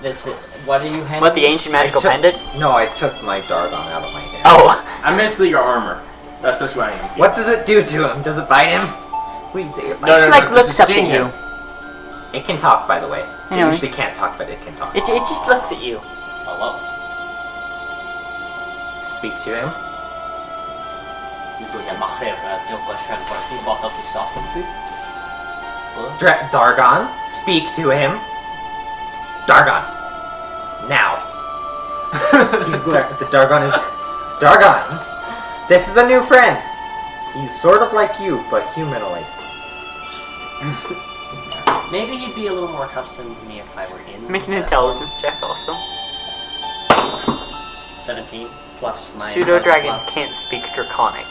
This. What are you handling? What, the ancient magical pendant? No, I took my Dargon out of my hair. Oh. I'm basically your armor. That's basically what I am. to you. What does it do to him? Does it bite him? Please say it No, bites. no, no, like this looks is up at sting you. him. It can talk, by the way. It Anyway. usually can't talk, but it can talk. It just looks at you. Hello. Speak to him. He's Você listening. marreu de question for a few bottle of soft food. Dargon, speak to him. Dargon. Now. The Dargon is... Dargon. This is a new friend. He's sort of like you, but humanoid. Maybe he'd be a little more accustomed to me if I were in. Make an the- intelligence check also. 17. plus my Pseudo dragons plus- can't speak Draconic.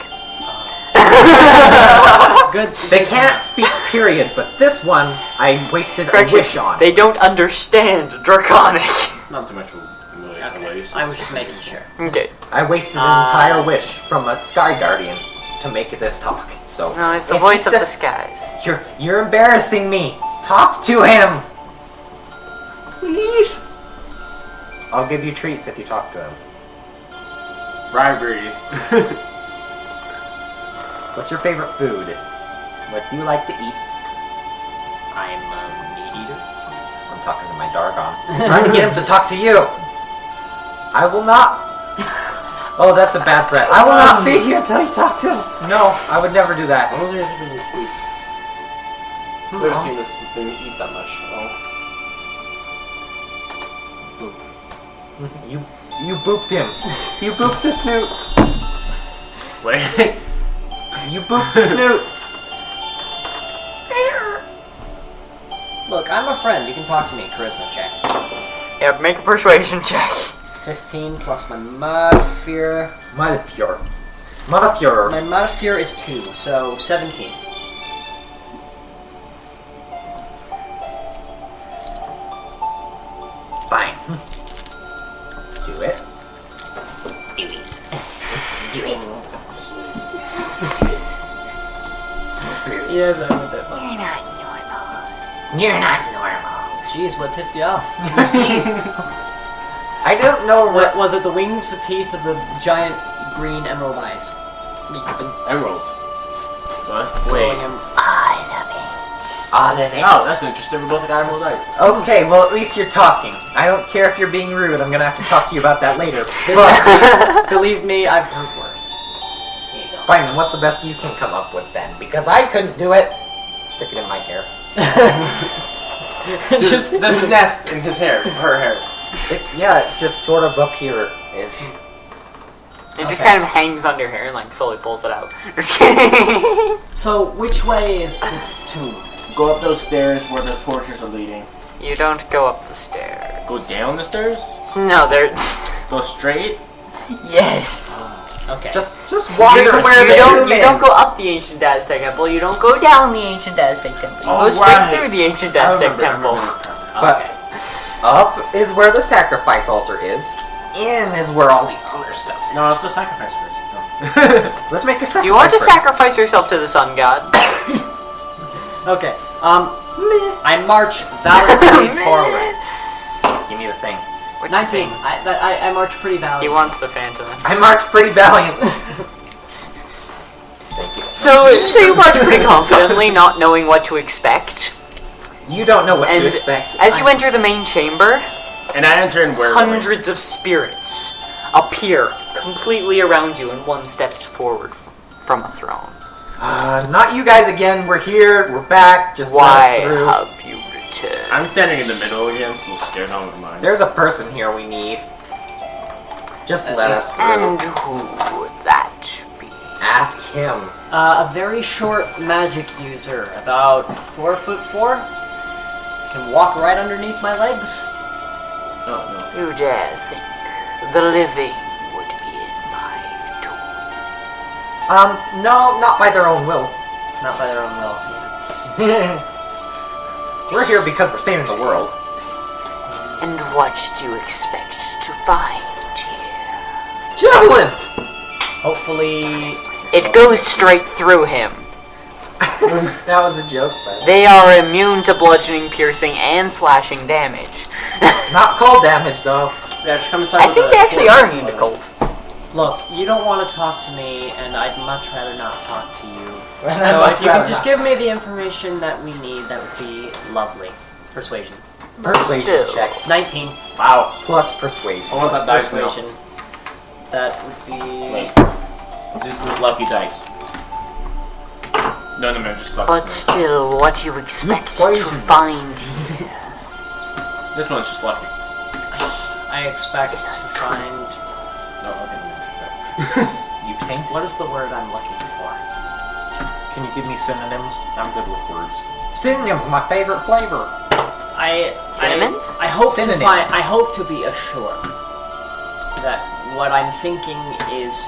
Good. They can't speak, period, but this one I wasted a Correction, wish on. they don't understand Draconic. Not too much of really Okay. waste. I was just making sure. Okay. I wasted an entire wish from a Sky Guardian to make this talk. So No, it's the if voice he of the does- skies. You're embarrassing me. Talk to him, please. I'll give you treats if you talk to him. Bribery. What's your favorite food? What do you like to eat? I'm a meat eater. I'm talking to my Dargon. I'm trying to get him to talk to you. I will not. Oh, that's a bad threat. I will not feed you until you talk to him. No, I would never do that. I don't think it's been this week. We haven't seen this thing eat that much. You booped him. You booped the snoot. Wait. You booped the snoot. Look, I'm a friend. You can talk to me. Charisma check. Yeah, make a persuasion check. 15 plus my mod fear. Motherfucker. Motherfucker. My mod fear is 2, so 17. Fine. Do it. Do it. Do it. Yes, I went that far. You're not normal. You're not normal. Jeez, what tipped you off? Jeez. I don't know What was it? The wings, the teeth, of the giant green emerald eyes. You've been Emerald. What? blowing Wait. him. I love it. All of it. Oh, that's interesting. We both got emerald eyes. Okay, well at least you're talking. I don't care if you're being rude. I'm gonna have to talk to you about that later. But Believe me, I've heard worse. Here you go. fine, then what's the best you can come up with then? Because I couldn't do it. Stick it in my hair. There's a nest in his hair, her hair. Yeah, it's just sort of up here-ish. It just Okay. kind of hangs under here and like slowly pulls it out. Just kidding. So, which way is the tomb? Go up those stairs where the torches are leading. You don't go up the stairs. Go down the stairs? No, they're. Go straight? Yes. Okay. Just walk to where You the don't, tomb you is. don't go up the ancient Aztec temple. You don't go down the ancient Aztec temple. You Oh, go straight right. through the ancient I Aztec remember, I temple. remember. But Okay. up is where the sacrifice altar is. In is where all the other stuff is. No, let's go sacrifice first. No. Let's make a sacrifice. You want to first. sacrifice yourself to the sun god? Okay. I march valiantly forward. Give me the thing. Which 19. thing? I march pretty He valiantly. wants the phantom. I march pretty valiant. Thank you. So you march pretty confidently, not knowing what to expect. You don't know what And to expect. as you enter the main chamber, And I enter in where? hundreds of spirits appear completely around you, and one steps forward from a throne. Not you guys again. We're here. We're back. Just let Why us through. have you returned? I'm standing in the middle again, still scared out of my mind. There's a person here we need. Just let us through. And who would that be? Ask him. A very short magic user, about 4'4", can walk right underneath my legs. No, no. You dare think the living would be in my tomb? No, not by their own will. Not by their own will. We're here because we're saving the world. And what do you expect to find here? Javelin! Hopefully, It goes straight through him. That was a joke, but They are immune to bludgeoning, piercing, and slashing damage. not cold damage though. Yeah, just come inside I with think the they actually torch. are immune to cold. look, you don't want to talk to me, and I'd much rather not talk to you. I'd So much if you can rather just not. give me the information that we need, that would be lovely. Persuasion. Persuasion Still. check 19. Wow. plus persuasion. I want that dice now. Persuasion. That would be... Wait. Just with lucky dice. No, man, just sucks. But man. still, what do you expect to poison. find here? This one's just lucky. I expect to find... No, okay. You tainted. What is the word I'm looking for? Can you give me synonyms? I'm good with words. Synonyms, my favorite flavor. I Cinnamons? I hope Synonyms. to find. I hope to be assured that what I'm thinking is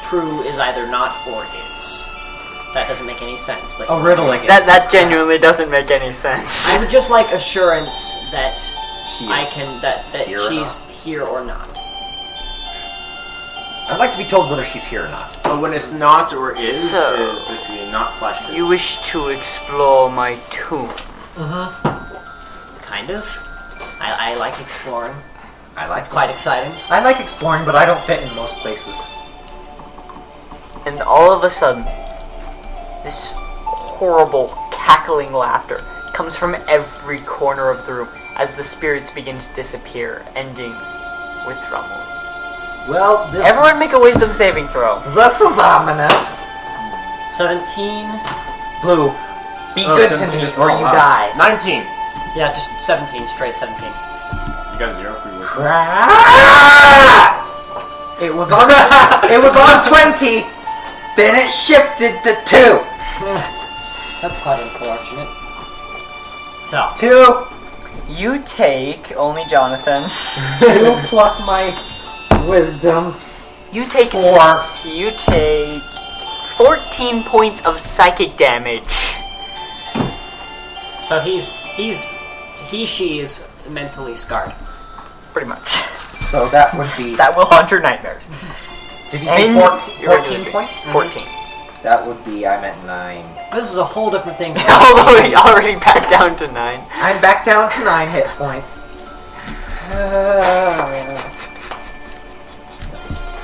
true is either not or is. That doesn't make any sense, but Oh, riddling it. That genuinely doesn't make any sense. I would just like assurance that She I is can that here or she's here or not. I'd like to be told whether she's here or not. But when it's not or is So- basically not slash is. You wish to explore my tomb. Kind of. I like exploring. I like It's quite exciting. I like exploring, but I don't fit in most places. And all of a sudden, this just horrible cackling laughter comes from every corner of the room as the spirits begin to disappear, ending with Rumble. Well, Everyone make a wisdom saving throw. this is ominous. 17. Blue, be Oh, good to 17 me as or well. you Wow. die. 19. Yeah, just 17. Straight 17. You got a 0 for you. It was on. It was on 20. Then it shifted to 2. That's quite unfortunate. So, 2. You take, only Jonathan, 2 plus my wisdom. you take 4. You take 14 points of psychic damage. so she is mentally scarred. Pretty much. So that would be. That will haunt your nightmares. Did you say And 14, your regular 14 dreams. points? 14. That would be. I'm at 9. This is a whole different thing. already back down to 9. I'm back down to 9 hit points.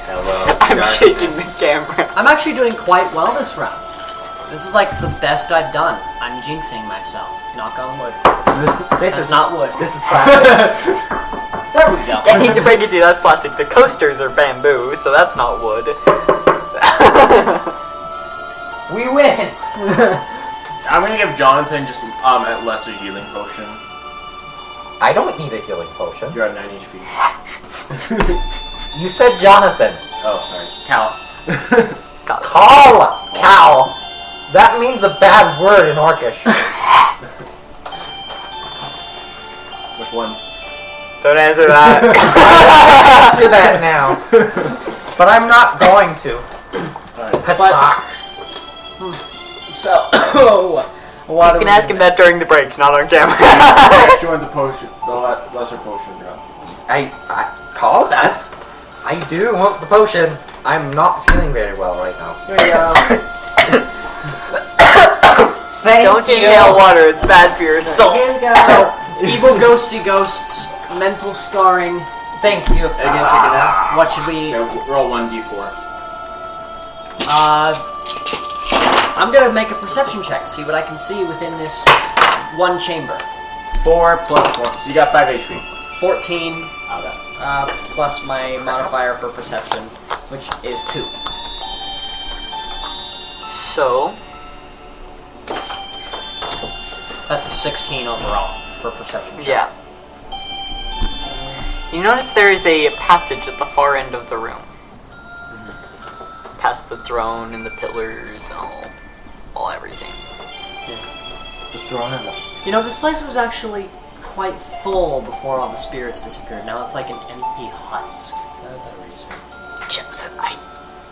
Hello. I'm shaking the darkness. camera. I'm actually doing quite well this round. This is like the best I've done. I'm jinxing myself. Knock on wood. This That's is not wood. This is plastic. There we go. I hate to break it to you, that's plastic. The coasters are bamboo, so that's not wood. We win. I'm gonna give Jonathan just a lesser healing potion. I don't need a healing potion. You're at 9 HP. You said Jonathan. Oh, sorry. Cal. Call. Cow. That means a bad word in Orcish. Which one? Don't answer that. Answer that now. But I'm not going to. Alright. Patak. So, what You can ask him that during the break, not on camera. Join the potion. The lesser potion, yeah. I called us. I do want the potion. I'm not feeling very well right now. Here you go. Thank Don't you. inhale water, it's bad for your soul. So, evil ghosty ghosts, mental scarring. Thank you. Again, check it out. What should we? Okay, roll 1d4. I'm gonna make a perception check. See what I can see within this one chamber. 4 plus 4. So you got 5 HP. 14 Out of that. plus my modifier for perception, which is 2. So, That's a 16 overall for perception check. yeah. You notice there is a passage at the far end of the room. Past the throne and the pillars and all everything. The throne and the. You know, this place was actually quite full before all the spirits disappeared. Now it's like an empty husk. Joseph,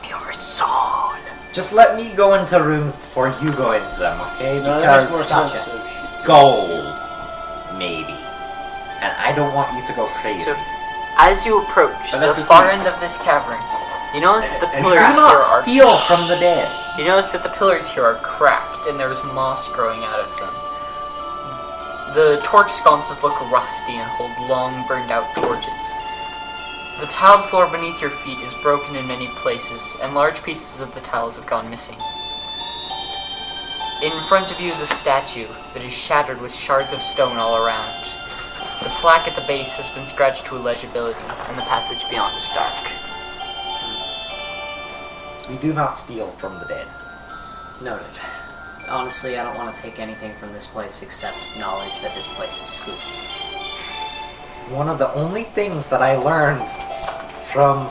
your soul. Just let me go into rooms before you go into them, okay? No, that makes more Because sense. Gotcha. gold, maybe. And I don't want you to go crazy. So, as you approach But the that's the far thing. end of this cavern, you notice that the And pillars do here not are steal from the dead. You notice that the pillars here are cracked and there's moss growing out of them. The torch sconces look rusty and hold long, burned out torches. The tiled floor beneath your feet is broken in many places, and large pieces of the tiles have gone missing. In front of you is a statue that is shattered with shards of stone all around. The plaque at the base has been scratched to illegibility, and the passage beyond is dark. We do not steal from the dead. Noted. Honestly, I don't want to take anything from this place except knowledge that this place is spooky. One of the only things that I learned from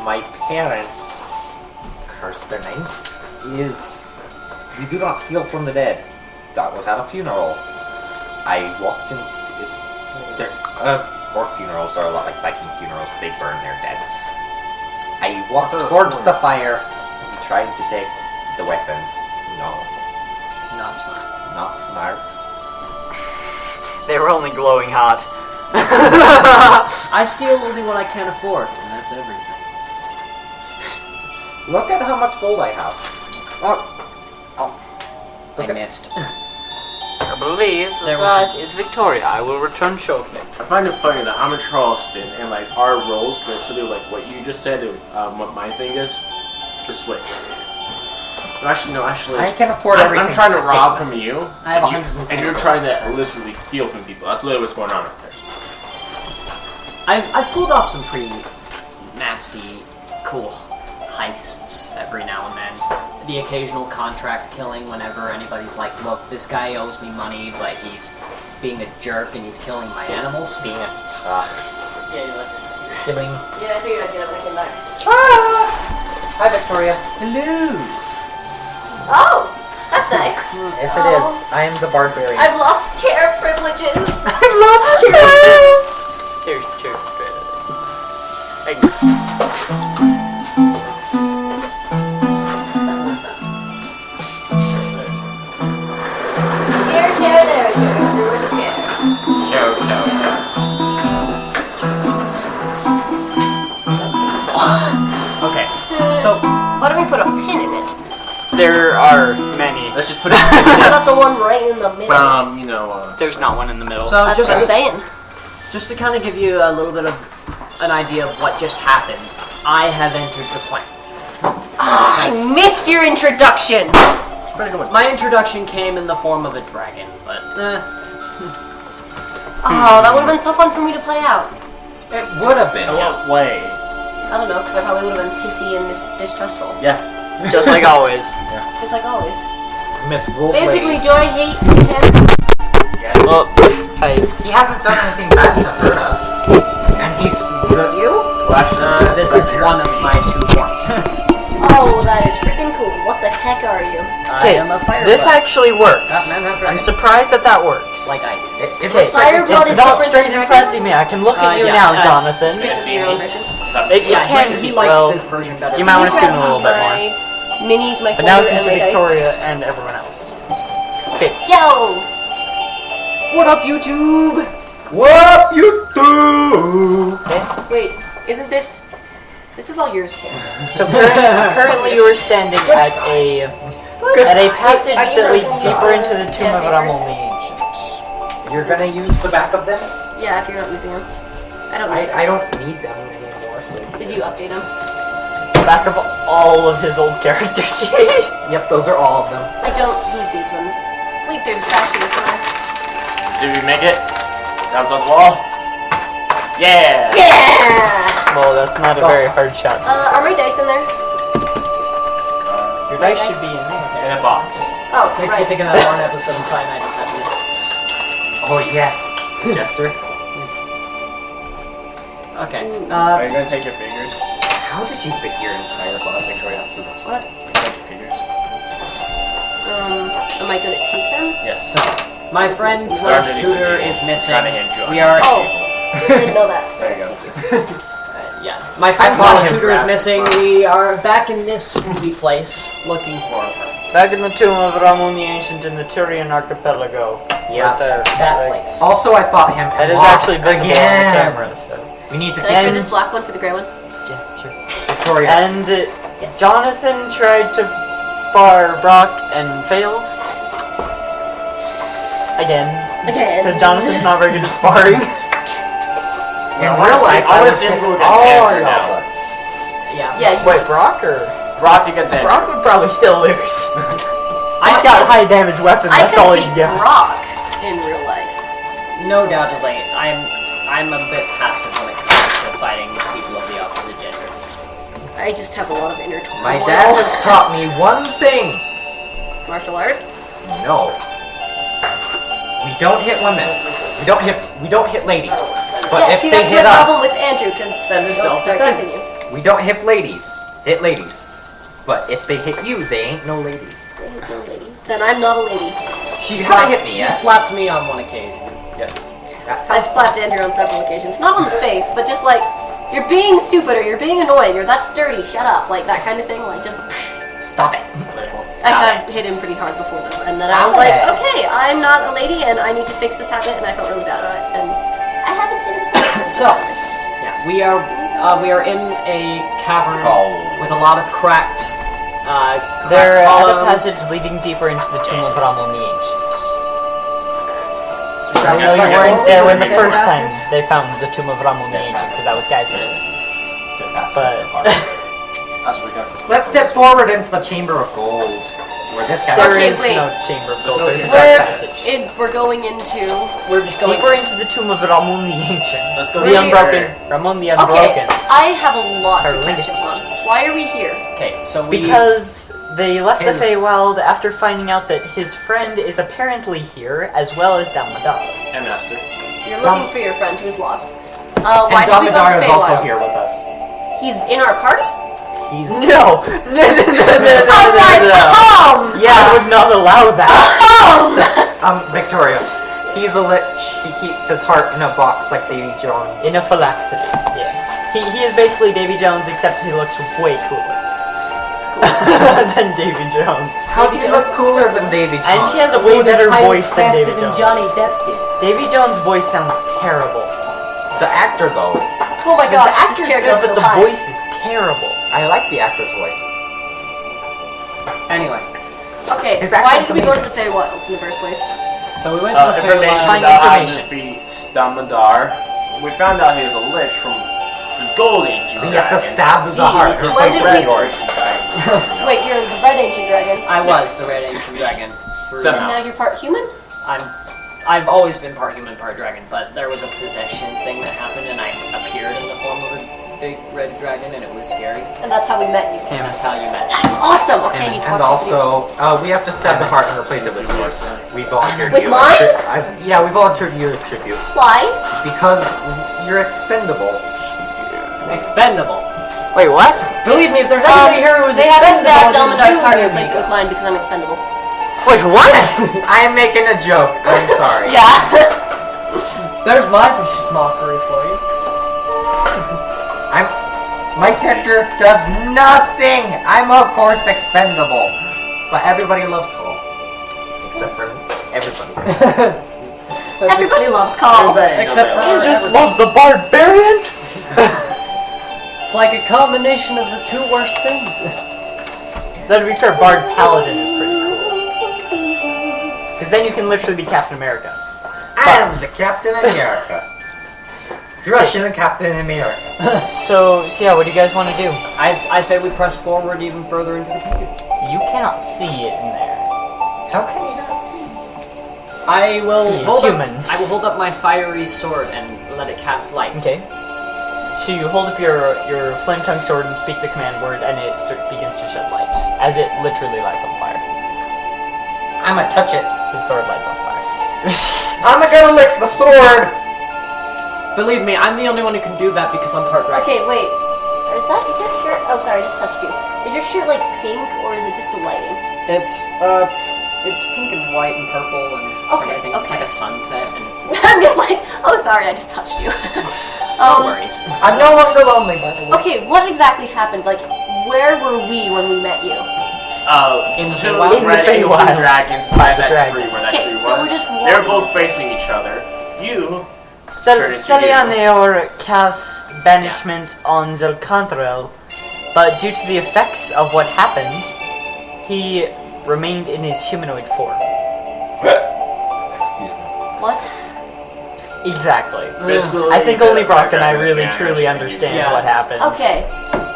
my parents, curse their names, is we do not steal from the dead. That was at a funeral. I walked into orc funerals are a lot like Viking funerals. They burn their dead. I walk towards the fire, trying to take the weapons. No, Not smart. not smart. They were only glowing hot. I steal only what I can't afford, and that's everything. Look at how much gold I have. I Okay. missed. I believe There that was is Victoria. I will return shortly. I find it funny that I'm in Charleston and like our roles, literally like what you just said, what my thing is, the switch. But actually, no, actually, I can afford everything. I'm trying to take rob them. from you, I have and, 110 and you're trying to literally steal from people. That's literally what's going on right there. I've pulled off some pretty nasty, cool heists every now and then. The occasional contract killing whenever anybody's like, look, this guy owes me money, but he's being a jerk and he's killing my animals. Being a killing. Yeah, I figured I'd get it when I came back. Hi, Victoria. Hello! Oh, that's nice. Yes, it is. I am the barbarian. I've lost chair privileges. I've lost you. There's two. Ignore. Here, chair, there, chair. There was a chair. Okay, so Why don't we put a pin in it? There are many. Let's just put it. How about the one right in the middle? You know. There's not one in the middle. So That's just what I'm saying. just to kind of give you a little bit of an idea of what just happened, I have entered the clan. I missed your introduction. Pretty good one. My introduction came in the form of a dragon, but Oh, that would have been so fun for me to play out. It would have been. In what way? I don't know, because I probably would have been pissy and distrustful. Yeah. Just like always. Just like always. Miss Wolf. Basically, do I hate him? Yes. Well, hey. He hasn't done anything bad to hurt us, and he's It's you? Well, actually, this is one of my 2 forms. Oh, that is freaking cool. What the heck are you? Okay, I am a fire this blood. actually works. Not I'm surprised that that works. Like I. It Okay, looks like Fire blood it's is not different straight than in dragon front of me. I can look at you yeah, now, Jonathan. Speaking of your own version. It Yeah, can he be, likes well, this version better. you might want to scoot in a little bit more. My minis, my But now we folder, can see and my dice. Victoria and everyone else. Okay, Yo! What up, YouTube? What up, you do? Wait, isn't this... This is all yours, too. so currently you are standing at a passage Are you that leads working deeper on into the tomb of papers? Ramon the Ancient. You're gonna use the back of them? Yeah, if you're not using them. I don't know. I don't need them anymore. So. Did you update them? Back of all of his old character sheets. Yep, those are all of them. I don't need these ones. Wait, there's trash in the corner. See if we make it. Bounce off the wall. Yeah. Yeah! Well, that's not a very hard shot. Are my dice in there? Your dice should be in there. In a box. Oh, Thanks for right. thinking of that one episode of Cyanide Adventures. Oh yes, Jester. Okay. Are you gonna take your fingers? How did you fit your entire body? Victoria? What? Are you gonna take your fingers? Am I gonna take them? Yes. My friend slash tutor is missing. Trying to hand you We are. Oh, I didn't know that. There you go. Yeah. My friend I call slash him tutor is Rat. missing. We are back in this spooky place looking for her. Back in the tomb of Ramon the Ancient in the Tyrian archipelago. Yeah. Right there. That Right. place. Also, I fought him. That and is lost actually visible again. on the camera, so. We need to Can I take trade this black one for the gray one? Yeah, sure. Victoria. And Yes. Jonathan tried to spar Brock and failed. Again. Again. Because Jonathan's not very good at sparring. In I real wanna see- life, I wanna would see pick who against all Andrew y'all. now. Yeah. Yeah, you Wait, Brock or? Brock against Andrew. Brock would probably still lose. I He's got a could- high damage weapon, I that's could all beat he's got. Brock in real life. No doubtedly, I'm a bit passive when it comes to fighting people of the opposite gender. I just have a lot of inner turmoil. My dad has taught me one thing. Martial arts? No. We don't hit women. We don't hit ladies. But yeah, if see, they that's hit my problem us, with Andrew, because Then it's Sorry, self-defense. continue. we don't hit ladies. Hit ladies. But if they hit you, they ain't no lady. No lady. Then I'm not a lady. She You slapped, haven't hit me she yet. slapped me on one occasion. Yes. That I've sounds slapped Andrew on several occasions. Not on the face, but just like You're being stupid or you're being annoying or that's dirty, shut up. Like that kind of thing. Like just Stop it. I have hit him pretty hard before though. And then I was like, okay, I'm not a lady and I need to fix this habit and I felt really bad about it. And I haven't hit him since. So, yeah, we are in a cavern with a lot of cracked. They're at a columns. passage leading deeper into the tomb of Ramon the Ancients. Shall I we know you press weren't forward there into when the the first time passes? they found the tomb of Ramon the Ancient, because that was guys there. That's what we got. Let's step forward into the chamber of gold, where this guy. There Okay, is wait. no chamber of gold. no There's a chamber. dark passage. We're going into. We're just going. Deeper into the tomb of Ramon the Ancient. Let's go The deeper. Unbroken. Ramon the Okay, Unbroken. I have a lot to Our catch up on. Why are we here? Okay, so we. Because they left the His- Feywild after finding out that his friend is apparently here, as well as Dalmadar. And Master. You're looking for your friend who's lost. Why And did we go Domadar to is also Feywild? here with us. He's in our party? He's. No! Yeah, I would not allow that. Victoria. He's a lich. He keeps his heart in a box like Davy Jones. In a phylactery, yes. He is basically Davy Jones, except he looks way cooler than Davy Jones. How do you look cooler than Davy Jones? And he has a way better voice than Davy Jones. Johnny Depp did. Davy Jones' voice sounds terrible. The actor, though. Oh my The gosh, actor's this chair good, goes but so the high. voice is terrible. I like the actor's voice. Anyway, Okay, His why accent's did we go to amazing. the Feywilds in the first place? so we went to the Information Find about how to information. defeat Damodar. We found out he was a lich from the Gold Ancient We have to Dragon. stab the heart and When replace did it with we- yours. Wait, you're the Red Ancient Dragon. I was the Red Ancient Dragon. Seven. And now you're part human? I've always been part human, part dragon, but there was a possession thing that happened, and I appeared in the form of a big red dragon, and it was scary. And that's how we met you. And that's how you met. That's awesome! Okay, I need to And watch the video. also, we have to stab the heart and replace it with yours. We volunteered With you mine? yeah, we volunteered you as tribute. Why? Because you're expendable. Expendable. Wait, what? Believe me, if there's anybody here who is They haven't expendable, stabbed Dalmadar's it's heart you, and replaced it with mine because I'm expendable. Wait, what? I am making a joke. I'm sorry. Yeah. There's my vicious mockery for you. My character does nothing. I'm of course expendable, but everybody loves Cole, except for everybody. Everybody loves Call. Except for You just love the barbarian? it's like a combination of the two worst things. Though to be fair, Bard Paladin is pretty cool. Because then you can literally be Captain America. I am the Captain America. Russian Captain America. So yeah, what do you guys want to do? I say we press forward even further into the cave. You cannot see it in there. How can you not see? I will He is hold human. Up, I will hold up my fiery sword and let it cast light. Okay. So you hold up your flame tongue sword and speak the command word, and it begins to shed light, as it literally lights on fire. I'ma touch it. His sword lights on fire. I'm gonna lick the sword. Believe me, I'm the only one who can do that because I'm part dragon. Okay, wait. Is your shirt? Oh, sorry, I just touched you. Is your shirt like pink or is it just the lighting? It's pink and white and purple and so Okay, many things. It's okay. like a sunset and it's I'm just like, oh, sorry, I just touched you. no worries. I'm no longer lonely, by the way. Okay, what exactly happened? Like, where were we when we met you? In the Two Feywild? In the red ancient Feywild. dragons inside that Dragons. tree where that Okay, tree so was. we're just They were walking. both facing each other. You Celianeor cast banishment on Zelcantrell, but due to the effects of what happened, he remained in his humanoid form. Excuse me. What? Exactly. basically. I think only Brock and I dragon really began truly to understand Yeah. what happened. Okay,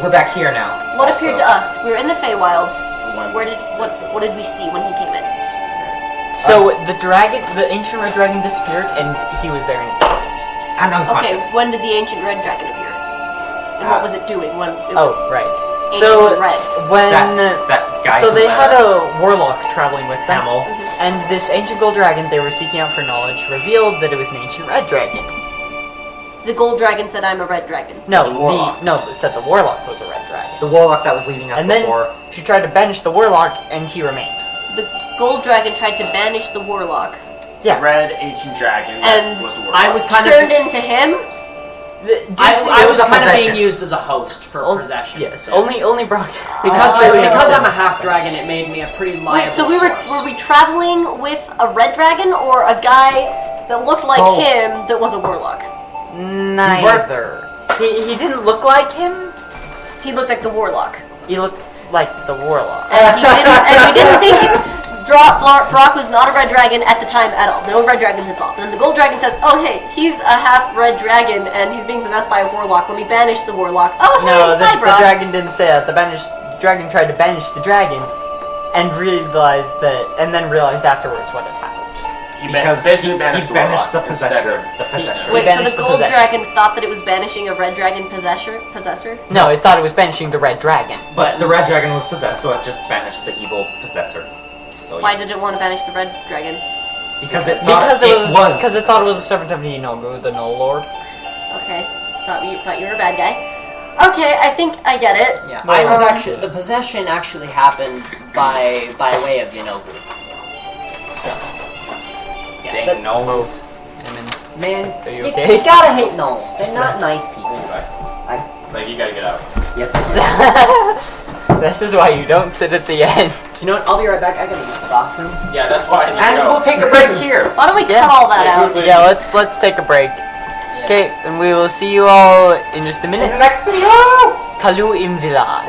We're back here now. what also. appeared to us? We were in the Feywilds. When- What did we see when he came in? So the ancient red dragon disappeared, and he was there in its place. I'm Okay, unconscious. when did the ancient red dragon appear? And what was it doing when it Oh, was right. ancient So and red? when That guy. so who they led had us. a warlock traveling with them, Camel. and this ancient gold dragon they were seeking out for knowledge revealed that it was an ancient red dragon. The gold dragon said, "I'm a red dragon." No, The warlock. it said the warlock was a red dragon. The warlock that was leading us And then before. she tried to banish the warlock, and he remained. The gold dragon tried to banish the warlock. Yeah. Red ancient dragon And that was the I was kind Turned of into him. I was a kind of possession. being used as a host for possession. Yes, so. only Brock. Because I'm a half dragon, it made me a pretty liable Wait, so were source. we traveling with a red dragon or a guy that looked like Both. him that was a warlock? Neither. He didn't look like him. He looked like the warlock. He looked like the warlock. And we didn't think Brock was not a red dragon at the time at all. No red dragons involved. And the gold dragon says, "Oh hey, he's a half red dragon and he's being possessed by a warlock. Let me banish the warlock." Oh hey, No, hi the Brock. dragon didn't say that. The dragon tried to banish the dragon, and realized afterwards what had happened. Because basically he banished the instead possessor. of- The possessor. Wait, so banished the the gold possession. dragon thought that it was banishing a red dragon possessor? No, it thought it was banishing the red dragon. But the red dragon was possessed, so it just banished the evil possessor. So Why did it want to banish the red dragon? Because it thought Because it thought it was a possessed. servant of Inobu, the Null Lord. Okay, thought you were a bad guy. Okay, I think I get it. Yeah, I was actually the possession actually happened by way of Yenobu. So yeah, Dang gnolls. man, Are you you, okay? you gotta hate gnolls. They're not nice people. Like, you gotta get out. Yes, I did. This is why you don't sit at the end. You know what? I'll be right back. I gotta use the bathroom. Yeah, that's why I need to And go. we'll take a break here. Why don't we Yeah. cut all that out? Yeah, let's take a break. Okay, and we will see you all in just a minute. In the next video! Kalu im Villar.